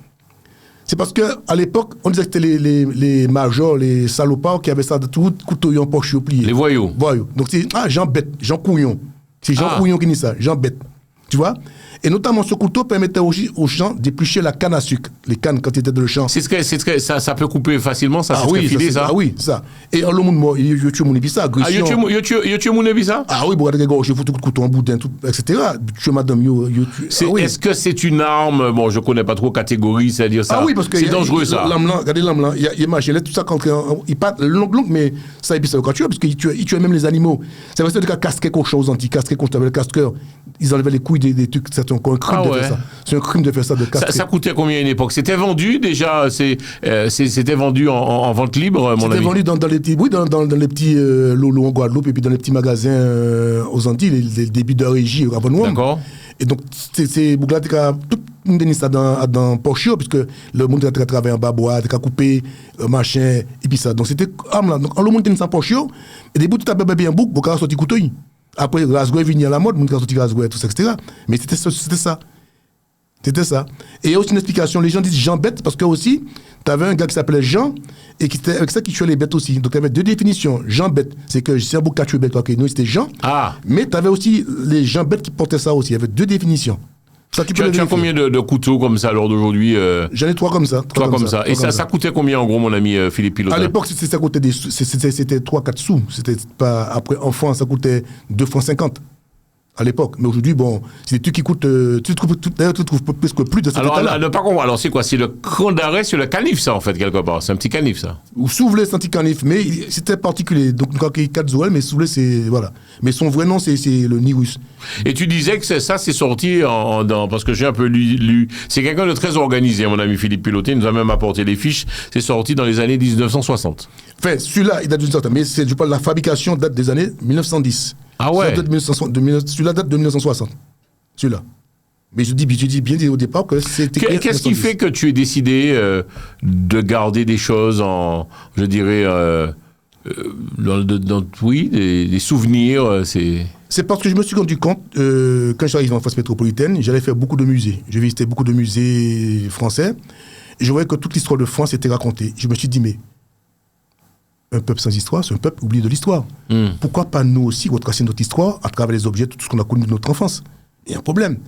C'est parce qu'à l'époque, on disait que c'était les majors, les salopards qui avaient ça de tout couteau en poche plié. Les voyous. Donc, c'est jambette, Jean Couillon. C'est Jean Couillon qui dit ça, jambette. Tu vois? Et notamment, ce couteau permettait aux gens d'éplucher la canne à sucre, les cannes quand ils étaient dans le champ. Ça peut couper facilement, ça, c'est très filé, ça. Ah oui, ça. Et en le monde, il y a tué mon ébissa, agression. Ah, il y a tué mon ébissa? Ah oui, bon, j'ai foutu le couteau en boudin, etc. Tu madame, Est-ce que c'est une arme, bon, je connais pas trop catégorie, c'est-à-dire ça. Ah oui, parce que c'est dangereux, ça. Regardez l'âme là, il y a machin, tout ça, quand il part long, mais ça, il quand tu vois, parce qu'il tuait même les animaux. C'est vrai, c'est le cas casquer cochon aux Antilles, casquer contre le casqueur. Ils enlevaient les couilles des trucs, c'est un crime de faire ça. C'est un crime de faire ça, de casquer. Ça coûtait combien à une époque? C'était vendu déjà, c'était vendu en vente libre, mon ami? C'était vendu dans les petits loulous en Guadeloupe et puis dans les petits magasins aux Antilles, les débits de régie avant nous. D'accord. Et donc, c'est Bougla qui a tout le monde ça dans Pochio, puisque le monde a travaillé en bas bois, a coupé, machin, et puis ça. Donc, c'était arme là. Donc, le monde a Pochio, et des bouts tout à fait bien bouc, beaucoup a sorti couteau. Après, Rasgo est venu à la mode, le monde a sorti Rasgo et tout ça, etc. Mais c'était ça. C'était ça. Et il y a aussi une explication. Les gens disent Jean bête parce que aussi, tu avais un gars qui s'appelait Jean et qui était avec ça qui tuait les bêtes aussi. Donc tu avais deux définitions. Jean bête, c'est que c'est un bouc qui a tué bête. Okay, nous, c'était Jean. Ah. Mais tu avais aussi les gens bêtes qui portaient ça aussi. Il y avait deux définitions. Ça, tu as combien de couteaux comme ça à l'heure d'aujourd'hui J'en ai 3 comme ça. 3 comme ça. Et ça coûtait combien en gros, mon ami Philippe Pilote? À l'époque, ça coûtait c'était 3-4 sous. C'était pas, après, en France, ça coûtait 2,50 francs. à l'époque. Mais aujourd'hui, bon, c'est des trucs qui coûtent... tu trouves presque plus de ça. Alors, ne pas comprendre. Alors, c'est quoi? C'est le cran d'arrêt sur le canif, ça, en fait, quelque part. C'est un petit canif, ça. Ou Souvlé, c'est un petit canif, mais c'était particulier. Donc, quand il y a 4 Zoël, mais Souvlé, c'est... Voilà. Mais son vrai nom, c'est le Nirus. Et tu disais que ça, c'est sorti parce que j'ai un peu lu. C'est quelqu'un de très organisé, mon ami Philippe Piloté. Il nous a même apporté les fiches. C'est sorti dans les années 1960. Enfin, celui-là, il date d'une certaine... Mais je parle de la fabrication date des années 1910. Ah ouais. Celui-là date de 1960. Celui-là. Mais je dis bien dit au départ que c'était... Qu'est-ce qui fait que tu aies décidé de garder des choses je dirais, des souvenirs, C'est parce que je me suis rendu compte, quand j'arrive en France métropolitaine, j'allais faire beaucoup de musées. Je visitais beaucoup de musées français. Et je voyais que toute l'histoire de France était racontée. Je me suis dit, mais un peuple sans histoire, c'est un peuple oublié de l'histoire. Pourquoi pas nous aussi retracer notre histoire à travers les objets, tout ce qu'on a connu de notre enfance? Il y a un problème.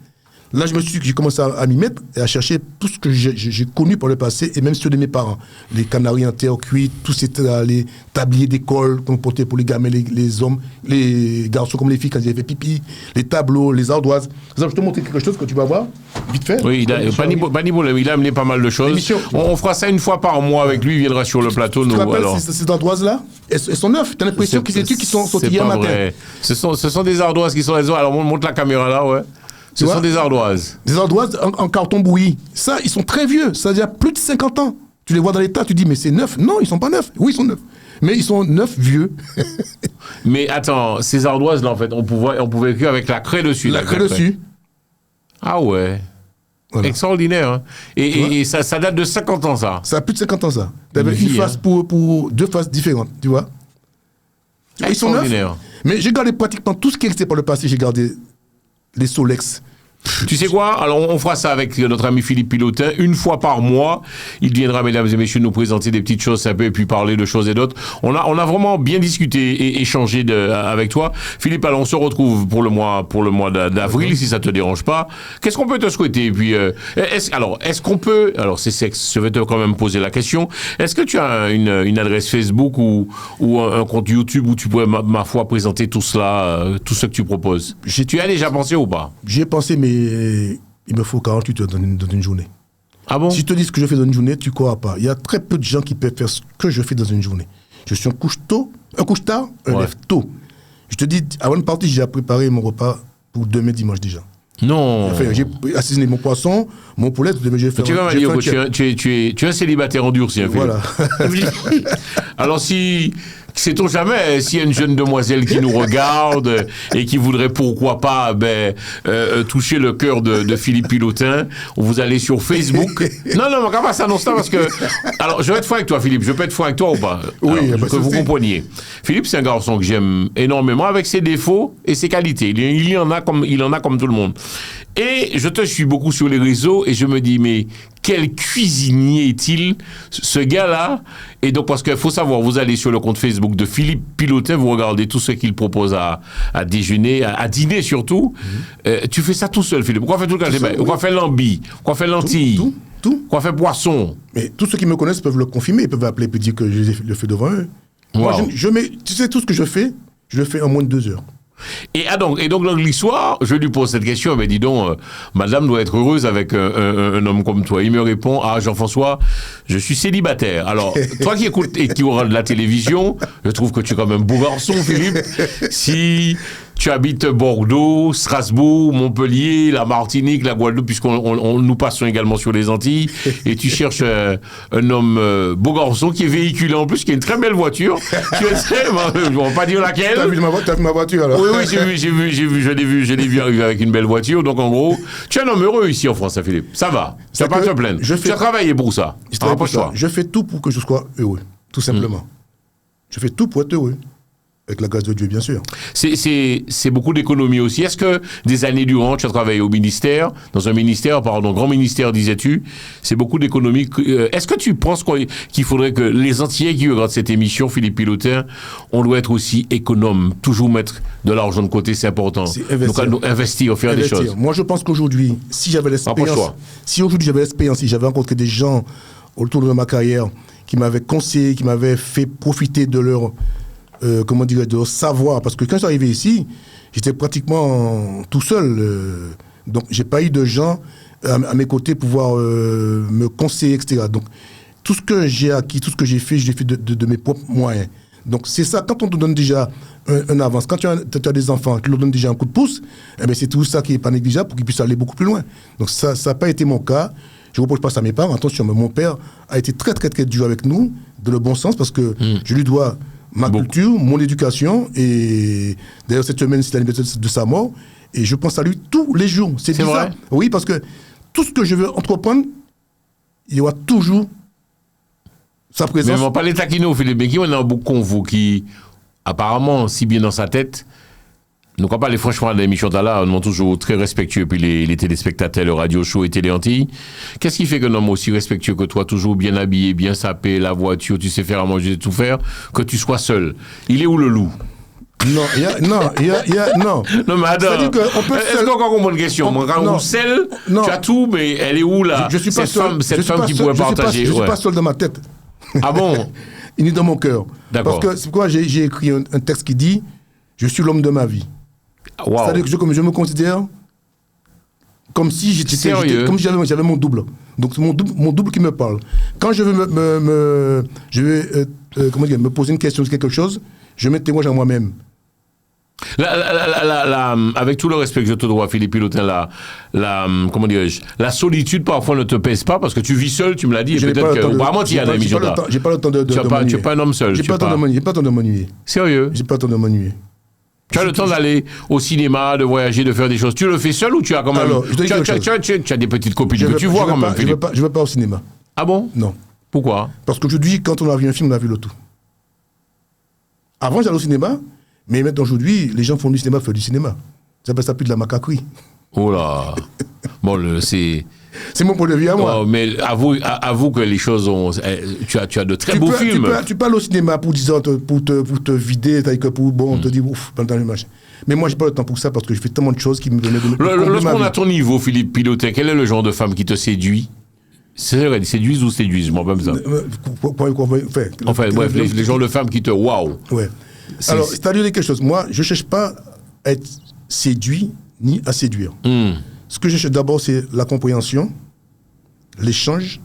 Là, j'ai commencé à m'y mettre et à chercher tout ce que j'ai connu par le passé et même ceux de mes parents. Les canaris en terre cuite, tous ces les tabliers d'école qu'on portait pour les gamins, les hommes, les garçons comme les filles quand ils avaient fait pipi, les tableaux, les ardoises. Je vais te montrer quelque chose que tu vas voir, vite fait. Oui, il a amené pas mal de choses. On fera ça une fois par mois avec lui, il viendra sur le plateau. Tu te rappelles ces ardoises-là? Elles sont neuves. T'as l'impression que c'est des trucs qui sont sortis hier matin. Ce sont des ardoises qui sont... Alors, on monte la caméra là, ouais. Ce sont des ardoises. Des ardoises en carton bouilli. Ça, ils sont très vieux. Ça veut dire plus de 50 ans. Tu les vois dans l'état, tu dis, mais c'est neuf. Non, ils sont pas neufs. Oui, ils sont neufs. Mais ils sont neufs, vieux. Mais attends, ces ardoises-là, en fait, on pouvait écrire avec la craie dessus. La craie dessus. Ah ouais. Voilà. Extraordinaire. Hein. Et ça date de 50 ans, ça. Ça a plus de 50 ans, ça. Tu avais une face pour deux faces différentes, tu vois. Ils sont neufs. Mais j'ai gardé pratiquement tout ce qui existait par le passé. J'ai gardé les Solex. Tu sais quoi? Alors, on fera ça avec notre ami Philippe Pilotin. Une fois par mois, il viendra, mesdames et messieurs, nous présenter des petites choses, un peu, et puis parler de choses et d'autres. On a vraiment bien discuté et échangé avec toi. Philippe, alors, on se retrouve pour le mois d'avril, si ça te dérange pas. Qu'est-ce qu'on peut te souhaiter? Et puis, est-ce qu'on peut... Alors, je vais te quand même poser la question. Est-ce que tu as une adresse Facebook ou un compte YouTube où tu pourrais, ma foi, présenter tout cela, tout ce que tu proposes? Tu y as déjà pensé ou pas? J'y ai pensé, mais il me faut 48 heures dans une journée. Ah bon? Si je te dis ce que je fais dans une journée, tu ne crois pas. Il y a très peu de gens qui peuvent faire ce que je fais dans une journée. Je suis un couche tard, un lève tôt. Je te dis, avant de partir, j'ai préparé mon repas pour demain dimanche déjà. Non. Enfin, j'ai assaisonné mon poisson, mon poulet, demain j'ai fait tu vas dire que tu es un célibataire endurci. Voilà. Alors sait-on jamais, s'il y a une jeune demoiselle qui nous regarde et qui voudrait pourquoi pas toucher le cœur de Philippe Pilotin, vous allez sur Facebook. Non, on va pas s'annoncer ça parce que... Alors, je vais être franc avec toi, Philippe. Je peux être franc avec toi ou pas? Oui, alors, que vous compreniez. Philippe, c'est un garçon que j'aime énormément avec ses défauts et ses qualités. Il en a comme tout le monde. Et je te suis beaucoup sur les réseaux et je me dis, mais quel cuisinier est-il, ce gars-là? Et donc, parce qu'il faut savoir, vous allez sur le compte Facebook de Philippe Pilotin, vous regardez tout ce qu'il propose à déjeuner, à dîner surtout. Tu fais ça tout seul, Philippe. Pourquoi faire tout le temps? Pourquoi faire l'ambi? Pourquoi faire lentilles? Tout. Pourquoi faire poisson? Mais tous ceux qui me connaissent peuvent le confirmer. Ils peuvent appeler et dire que je le fais devant eux. Wow. Moi, tu sais, tout ce que je le fais en moins de 2 heures. Et donc l'histoire, je lui pose cette question, mais dis donc, madame doit être heureuse avec un homme comme toi. Il me répond, Jean-François, je suis célibataire. Alors, toi qui écoutes et qui aura de la télévision, je trouve que tu es quand même beau garçon, Philippe. Si tu habites Bordeaux, Strasbourg, Montpellier, la Martinique, la Guadeloupe, puisqu'on nous passons également sur les Antilles, et tu cherches un homme beau garçon qui est véhiculé en plus, qui a une très belle voiture. Tu sais, je ne vais pas dire laquelle. T'as vu ma voiture alors? Oui, je l'ai vu arriver avec une belle voiture. Donc en gros, tu es un homme heureux ici en France, Philippe. Ça va. Tu n'as pas à te plaindre. Tu as travaillé pour ça. Je fais tout pour que je sois heureux, tout simplement. Je fais tout pour être heureux. Avec la grâce de Dieu, bien sûr. C'est beaucoup d'économie aussi. Est-ce que des années durant, tu as travaillé au ministère, grand ministère, disais-tu, c'est beaucoup d'économie. Est-ce que tu penses qu'il faudrait que les Antillais qui regardent cette émission, Philippe Pilotin, on doit être aussi économe, toujours mettre de l'argent de côté, c'est important. Donc, investir, faire des choses. Moi, je pense qu'aujourd'hui, si j'avais l'expérience, si j'avais rencontré des gens autour de ma carrière qui m'avaient conseillé, qui m'avaient fait profiter de leur comment dirais-je, de savoir. Parce que quand je suis arrivé ici, j'étais pratiquement tout seul. Donc, j'ai pas eu de gens à mes côtés pour pouvoir me conseiller, etc. Donc, tout ce que j'ai acquis, tout ce que j'ai fait, je l'ai fait de mes propres moyens. Donc, c'est ça. Quand on te donne déjà un avance, quand tu as des enfants, tu leur donnes déjà un coup de pouce, eh bien, c'est tout ça qui n'est pas négligeable pour qu'ils puissent aller beaucoup plus loin. Donc, ça n'a pas été mon cas. Je ne reproche pas ça à mes parents. Attention, mais mon père a été très, très, très dur avec nous, dans le bon sens, parce que je lui dois ma culture, mon éducation. Et d'ailleurs, cette semaine, c'est l'anniversaire de sa mort. Et je pense à lui tous les jours. C'est bizarre. Vrai. Oui, parce que tout ce que je veux entreprendre, il y aura toujours sa présence. Mais on va pas les taquiner, Philippe, mais qui on a beaucoup vous qui, apparemment, si bien dans sa tête, nous quand parler franchement de l'émission là, on est toujours très respectueux, puis les téléspectateurs, le radio show et Télé Antilles. Qu'est-ce qui fait qu'un homme aussi respectueux que toi, toujours bien habillé, bien sapé, la voiture, tu sais faire à manger, tout faire, que tu sois seul? Il est où le loup? Non, non. Non, mais attends. C'est-à-dire qu'on peut est-ce qu'on comprend une question? Quand seul, tu as tout, mais elle est où là? Je suis pas seul. Cette femme qui pourrait partager. Je suis pas seul dans ma tête. Ah bon? Il est dans mon cœur. D'accord. Parce que c'est pourquoi j'ai écrit un texte qui dit je suis l'homme de ma vie. Wow. C'est-à-dire que je me considère comme si comme si j'avais mon double. Donc c'est mon double qui me parle. Quand je veux me poser une question sur quelque chose, je me témoigne à moi-même. Avec tout le respect que je te dois, Philippe Pilotin, comment dirais-je, la solitude parfois ne te pèse pas parce que tu vis seul, tu me l'as dit, et peut-être que. Apparemment, tu y as dans l'émission là. J'ai pas le temps de m'ennuyer. Tu n'es pas un homme seul. J'ai pas le temps de m'ennuyer. Sérieux? J'ai pas le temps de m'ennuyer. Tu as le temps d'aller au cinéma, de voyager, de faire des choses. Tu le fais seul ou tu as quand même. Alors, tu as des petites copines que tu vois quand même, Philippe. Je ne vais pas au cinéma. Ah bon? Non. Pourquoi? Parce qu'aujourd'hui, quand on a vu un film, on a vu le tout. Avant, j'allais au cinéma, mais maintenant, aujourd'hui, les gens font du cinéma, du cinéma. Ça s'appelle ça plus de la macaquerie. Oh là. Bon, c'est. C'est mon point de vue à moi. Oh, mais avoue que les choses ont. Tu as de très beaux films. Tu peux aller au cinéma pour te vider, on te dit ouf, pendant le machin. Mais moi, j'ai pas le temps pour ça parce que je fais tellement de choses qui me donnent de lorsqu'on a ton niveau, Philippe Pilotin, quel est le genre de femme qui te séduit? C'est vrai, séduisent ou séduisent, moi, même ça. Enfin, bref, les genres de femmes qui te waouh. Ouais. Alors, c'est-à-dire quelque chose. Moi, je cherche pas à être séduit ni à séduire. Ce que je cherche d'abord, c'est la compréhension, l'échange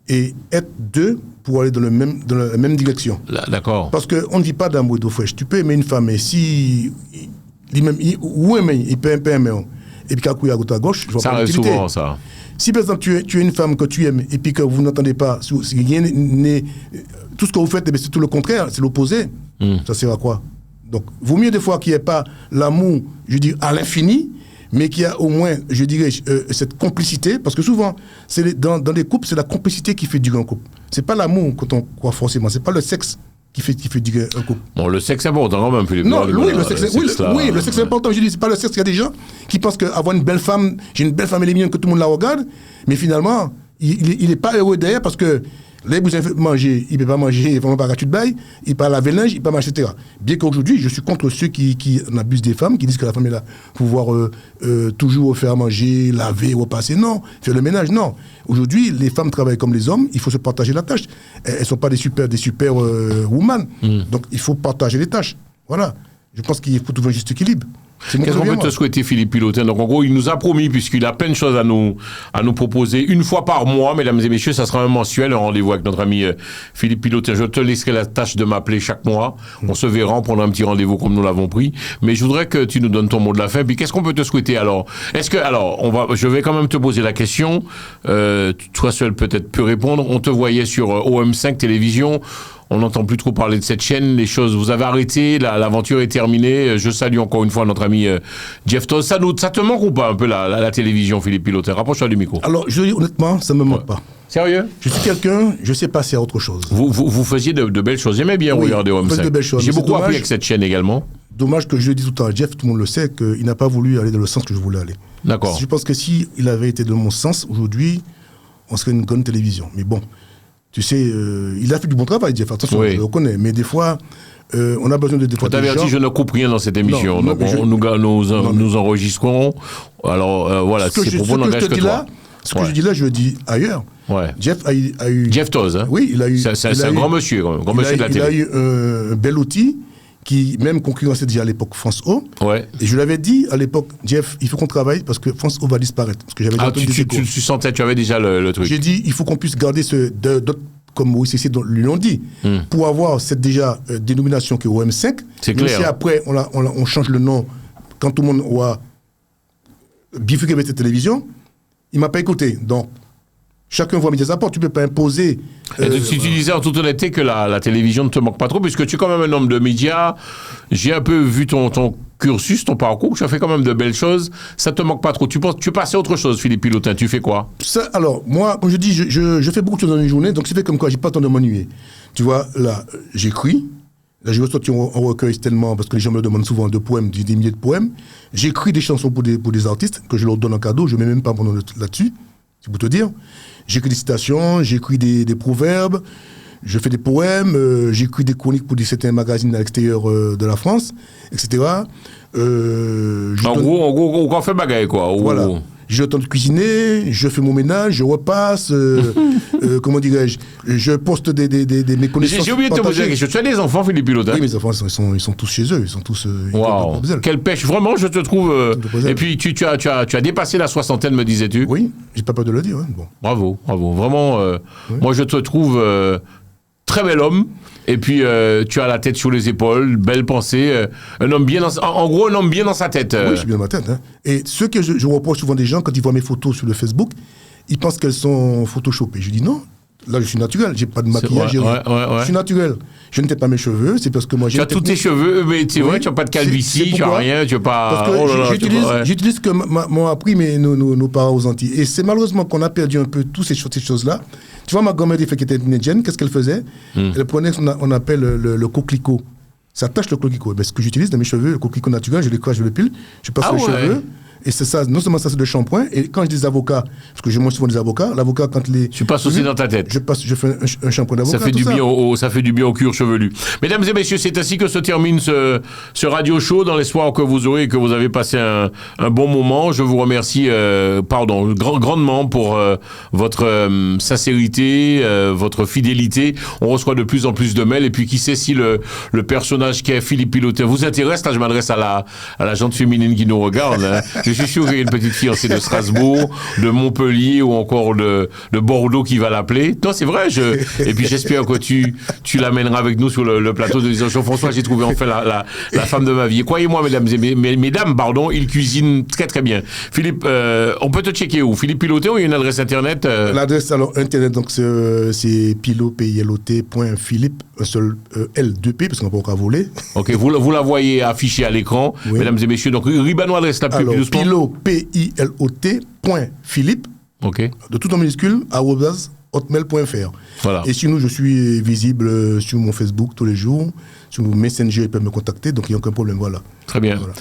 et être deux pour aller dans la même direction. D'accord. Parce qu'on ne vit pas d'amour et d'eau fraîche. Tu peux aimer une femme, mais si il peut aimer, et puis qu'à couille à gauche à gauche, je vois ça pas arrive souvent, ça. Si par exemple tu es une femme que tu aimes et puis que vous n'entendez pas, tout ce que vous faites, c'est tout le contraire, c'est l'opposé, ça sert à quoi? Donc, vaut mieux des fois qu'il n'y ait pas l'amour, je dis, à l'infini, mais qu'il y a au moins, je dirais, cette complicité, parce que souvent, dans les couples, c'est la complicité qui fait durer un couple. C'est pas l'amour quand on croit forcément, c'est pas le sexe qui fait durer un couple. Bon, le sexe est important quand même, Philippe. Non, le sexe est important. Je dis, c'est pas le sexe. Il y a des gens qui pensent qu'avoir une belle femme, j'ai une belle femme, elle est mignonne, que tout le monde la regarde, mais finalement, il n'est pas heureux derrière parce que les vous avez manger, il ne peut pas manger, il ne peut pas racheter de bail, il ne peut pas laver le linge, il ne peut pas marcher, etc. Bien qu'aujourd'hui, je suis contre ceux qui abusent des femmes, qui disent que la femme est là pour pouvoir toujours faire manger, laver, repasser. Non, faire le ménage, non. Aujourd'hui, les femmes travaillent comme les hommes, il faut se partager la tâche. Elles ne sont pas des super women. Donc, il faut partager les tâches. Voilà. Je pense qu'il faut trouver un juste équilibre. Qu'est-ce qu'on peut te souhaiter, Philippe Pilotin? Donc, en gros, il nous a promis, puisqu'il a plein de choses à nous proposer, une fois par mois, mesdames et messieurs, ça sera un mensuel, un rendez-vous avec notre ami Philippe Pilotin. Je te laisserai la tâche de m'appeler chaque mois. On se verra, on prendra un petit rendez-vous comme nous l'avons pris. Mais je voudrais que tu nous donnes ton mot de la fin. Puis, qu'est-ce qu'on peut te souhaiter alors? Je vais quand même te poser la question. Toi seul peut-être peux répondre. On te voyait sur OM5 Télévision. On n'entend plus trop parler de cette chaîne, les choses, vous avez arrêté, l'aventure est terminée. Je salue encore une fois notre ami Jeff Toz. Ça te manque ou pas un peu la télévision, Philippe Pilotin? Rapproche-toi du micro. Alors, je dis honnêtement, ça ne me manque pas. Sérieux? Je suis quelqu'un, je sais passer à autre chose. Vous faisiez de belles choses. J'aimais bien regarder OM5. De belles choses. J'ai beaucoup appris avec cette chaîne également. Dommage que je le dis tout le temps à Jeff, tout le monde le sait, qu'il n'a pas voulu aller dans le sens que je voulais aller. D'accord. Je pense que s'il avait été dans mon sens, aujourd'hui, on serait une grande télévision. Mais bon. Tu sais, il a fait du bon travail, Jeff, attention, je le connais. Mais des fois, on a besoin de... Je t'avertis, je ne coupe rien dans cette émission. Donc, nous enregistrons. Alors, voilà, ces propos n'engagent que toi. Ce que je dis là, je le dis ailleurs. Ouais. Jeff a eu... Jeff Toz, hein? Oui, il a eu... C'est un grand monsieur, quand même. Grand monsieur de la télé. Il a eu un bel outil qui même concurrençait déjà à l'époque France O. Ouais. Et je lui avais dit à l'époque, Jeff, il faut qu'on travaille parce que France O va disparaître. Parce que j'avais déjà entendu des échos. Tu sentais, tu avais déjà le truc. J'ai dit, il faut qu'on puisse garder d'autres, comme Maurice Cessé lui l'ont dit, pour avoir cette déjà dénomination qui est OM5. C'est Même clair. si après, on change le nom, quand tout le monde aura bifurqué avec cette télévision, il ne m'a pas écouté. Donc, chacun voit midi à sa porte. Tu ne peux pas imposer. Si tu disais en toute honnêteté que la télévision ne te manque pas trop, puisque tu es quand même un homme de médias, j'ai un peu vu ton cursus, ton parcours, tu as fait quand même de belles choses, ça te manque pas trop. Tu passes à autre chose, Philippe Pilotin, tu fais quoi? Ça, alors, moi, comme je dis, je fais beaucoup de choses dans une journée, donc c'est fait comme quoi, j'ai pas le temps de m'ennuyer. Tu vois, là, j'écris. Là, je vais sortir un recueil tellement, parce que les gens me demandent souvent de poèmes, des milliers de poèmes. J'écris des chansons pour des artistes, que je leur donne en cadeau, je ne mets même pas mon nom là-dessus, c'est pour te dire. J'écris des citations, j'écris des proverbes, je fais des poèmes, j'écris des chroniques pour certains magazines à l'extérieur de la France, etc. En gros, on fait bagaille, quoi. Voilà. J'ai le temps de cuisiner, je fais mon ménage, je repasse, comment dirais-je, je poste mes connaissances. J'ai oublié de te poser la question. Tu as des enfants, Philippe Pilotin? Oui, mes enfants, ils sont tous chez eux, ils sont tous... Wow. Quelle pêche, vraiment, je te trouve... Et puis, tu as dépassé la soixantaine, me disais-tu? Oui, j'ai pas peur de le dire. Hein. Bon. Bravo. Vraiment, oui. Moi, je te trouve très bel homme. Et puis, tu as la tête sur les épaules, belle pensée. Un homme bien en gros, un homme bien dans sa tête. Oui, je suis bien dans ma tête. Hein. Et ce que je reproche souvent des gens, quand ils voient mes photos sur le Facebook, ils pensent qu'elles sont photoshopées. Je dis non, là, je suis naturel. J'ai pas de maquillage. Je suis naturel. Je n'étais pas mes cheveux, c'est parce que moi j'ai. Tu as tous tes cheveux, mais c'est vrai, tu n'as pas de calvitie, tu n'as rien, tu n'as pas. Parce que j'utilise ce que m'ont appris nos parents aux Antilles. Et c'est malheureusement qu'on a perdu un peu toutes ces choses-là. Tu vois, ma grand-mère, qui était indienne, qu'est-ce qu'elle faisait? Elle prenait ce qu'on appelle le coquelicot. Ça tâche le coquelicot. Ce que j'utilise dans mes cheveux, le coquelicot naturel, je l'écrase, je le pile, je passe les cheveux. Et c'est ça, non seulement ça, c'est le shampoing. Et quand je dis des avocats, parce que je mange souvent des avocats, l'avocat, quand les. Tu passes aussi dans ta tête. Je fais un shampoing d'avocat. Ça fait du bien au cuir chevelu. Mesdames et messieurs, c'est ainsi que se termine ce radio show, dans l'espoir que vous aurez et que vous avez passé un bon moment. Je vous remercie, grandement pour votre sincérité, votre fidélité. On reçoit de plus en plus de mails. Et puis, qui sait si le personnage qu'est Philippe Pilotin vous intéresse. Là, je m'adresse à la gente féminine qui nous regarde. Hein. Je suis sûr qu'il y a une petite fiancée de Strasbourg, de Montpellier ou encore de Bordeaux qui va l'appeler. Non, c'est vrai. Et puis j'espère que tu l'amèneras avec nous sur le plateau de disant Jean-François, j'ai trouvé enfin la femme de ma vie. Et croyez-moi, mesdames, il cuisine très très bien. Philippe, on peut te checker où? Philippe Pilotin ou il y a une adresse internet L'adresse internet, donc c'est pilot.philippe, un seul L2P, parce qu'on peut encore voler. Ok, vous la voyez affichée à l'écran, oui. Mesdames et messieurs. Donc, Ribano adresse la pub. Pilot, P-I-L-O-T.Philippe, okay. De tout en minuscule, @hotmail.fr. Voilà. Et sinon, je suis visible sur mon Facebook tous les jours, sur mon Messenger, ils peuvent me contacter, donc il n'y a aucun problème, voilà. Très bien. Voilà.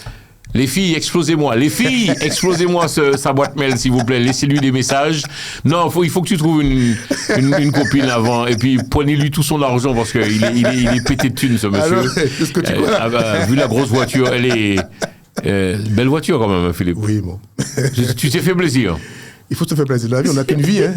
Les filles, explosez-moi sa boîte mail, s'il vous plaît. Laissez-lui des messages. Non, il faut que tu trouves une copine avant. Et puis, prenez-lui tout son argent parce qu'il est pété de thunes, ce monsieur. Alors, qu'est-ce que tu vois vu la grosse voiture, elle est... belle voiture quand même, Philippe. Oui, bon. Tu t'es fait plaisir. Il faut se faire plaisir. La vie, on n'a qu'une vie, hein.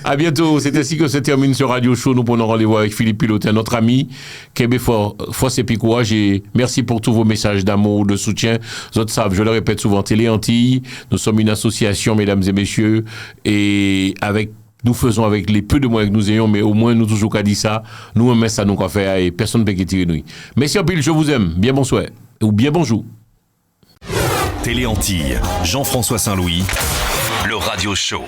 À bientôt. C'est ainsi que se termine ce radio show. Nous prenons rendez-vous avec Philippe Pilotin, notre ami. Québec force et puis courage. Et merci pour tous vos messages d'amour, de soutien. Vous autres savent, je le répète souvent, Télé Antilles. Nous sommes une association, mesdames et messieurs. Et nous faisons avec les peu de moyens que nous ayons, mais au moins nous toujours qu'à dire ça. Nous, on met ça, nous, qu'on fait, et personne ne peut quitter nous. Merci en pile, je vous aime. Bien bonsoir. Ou bien bonjour. Télé Antilles, Jean-François Saint-Louis, le radio show.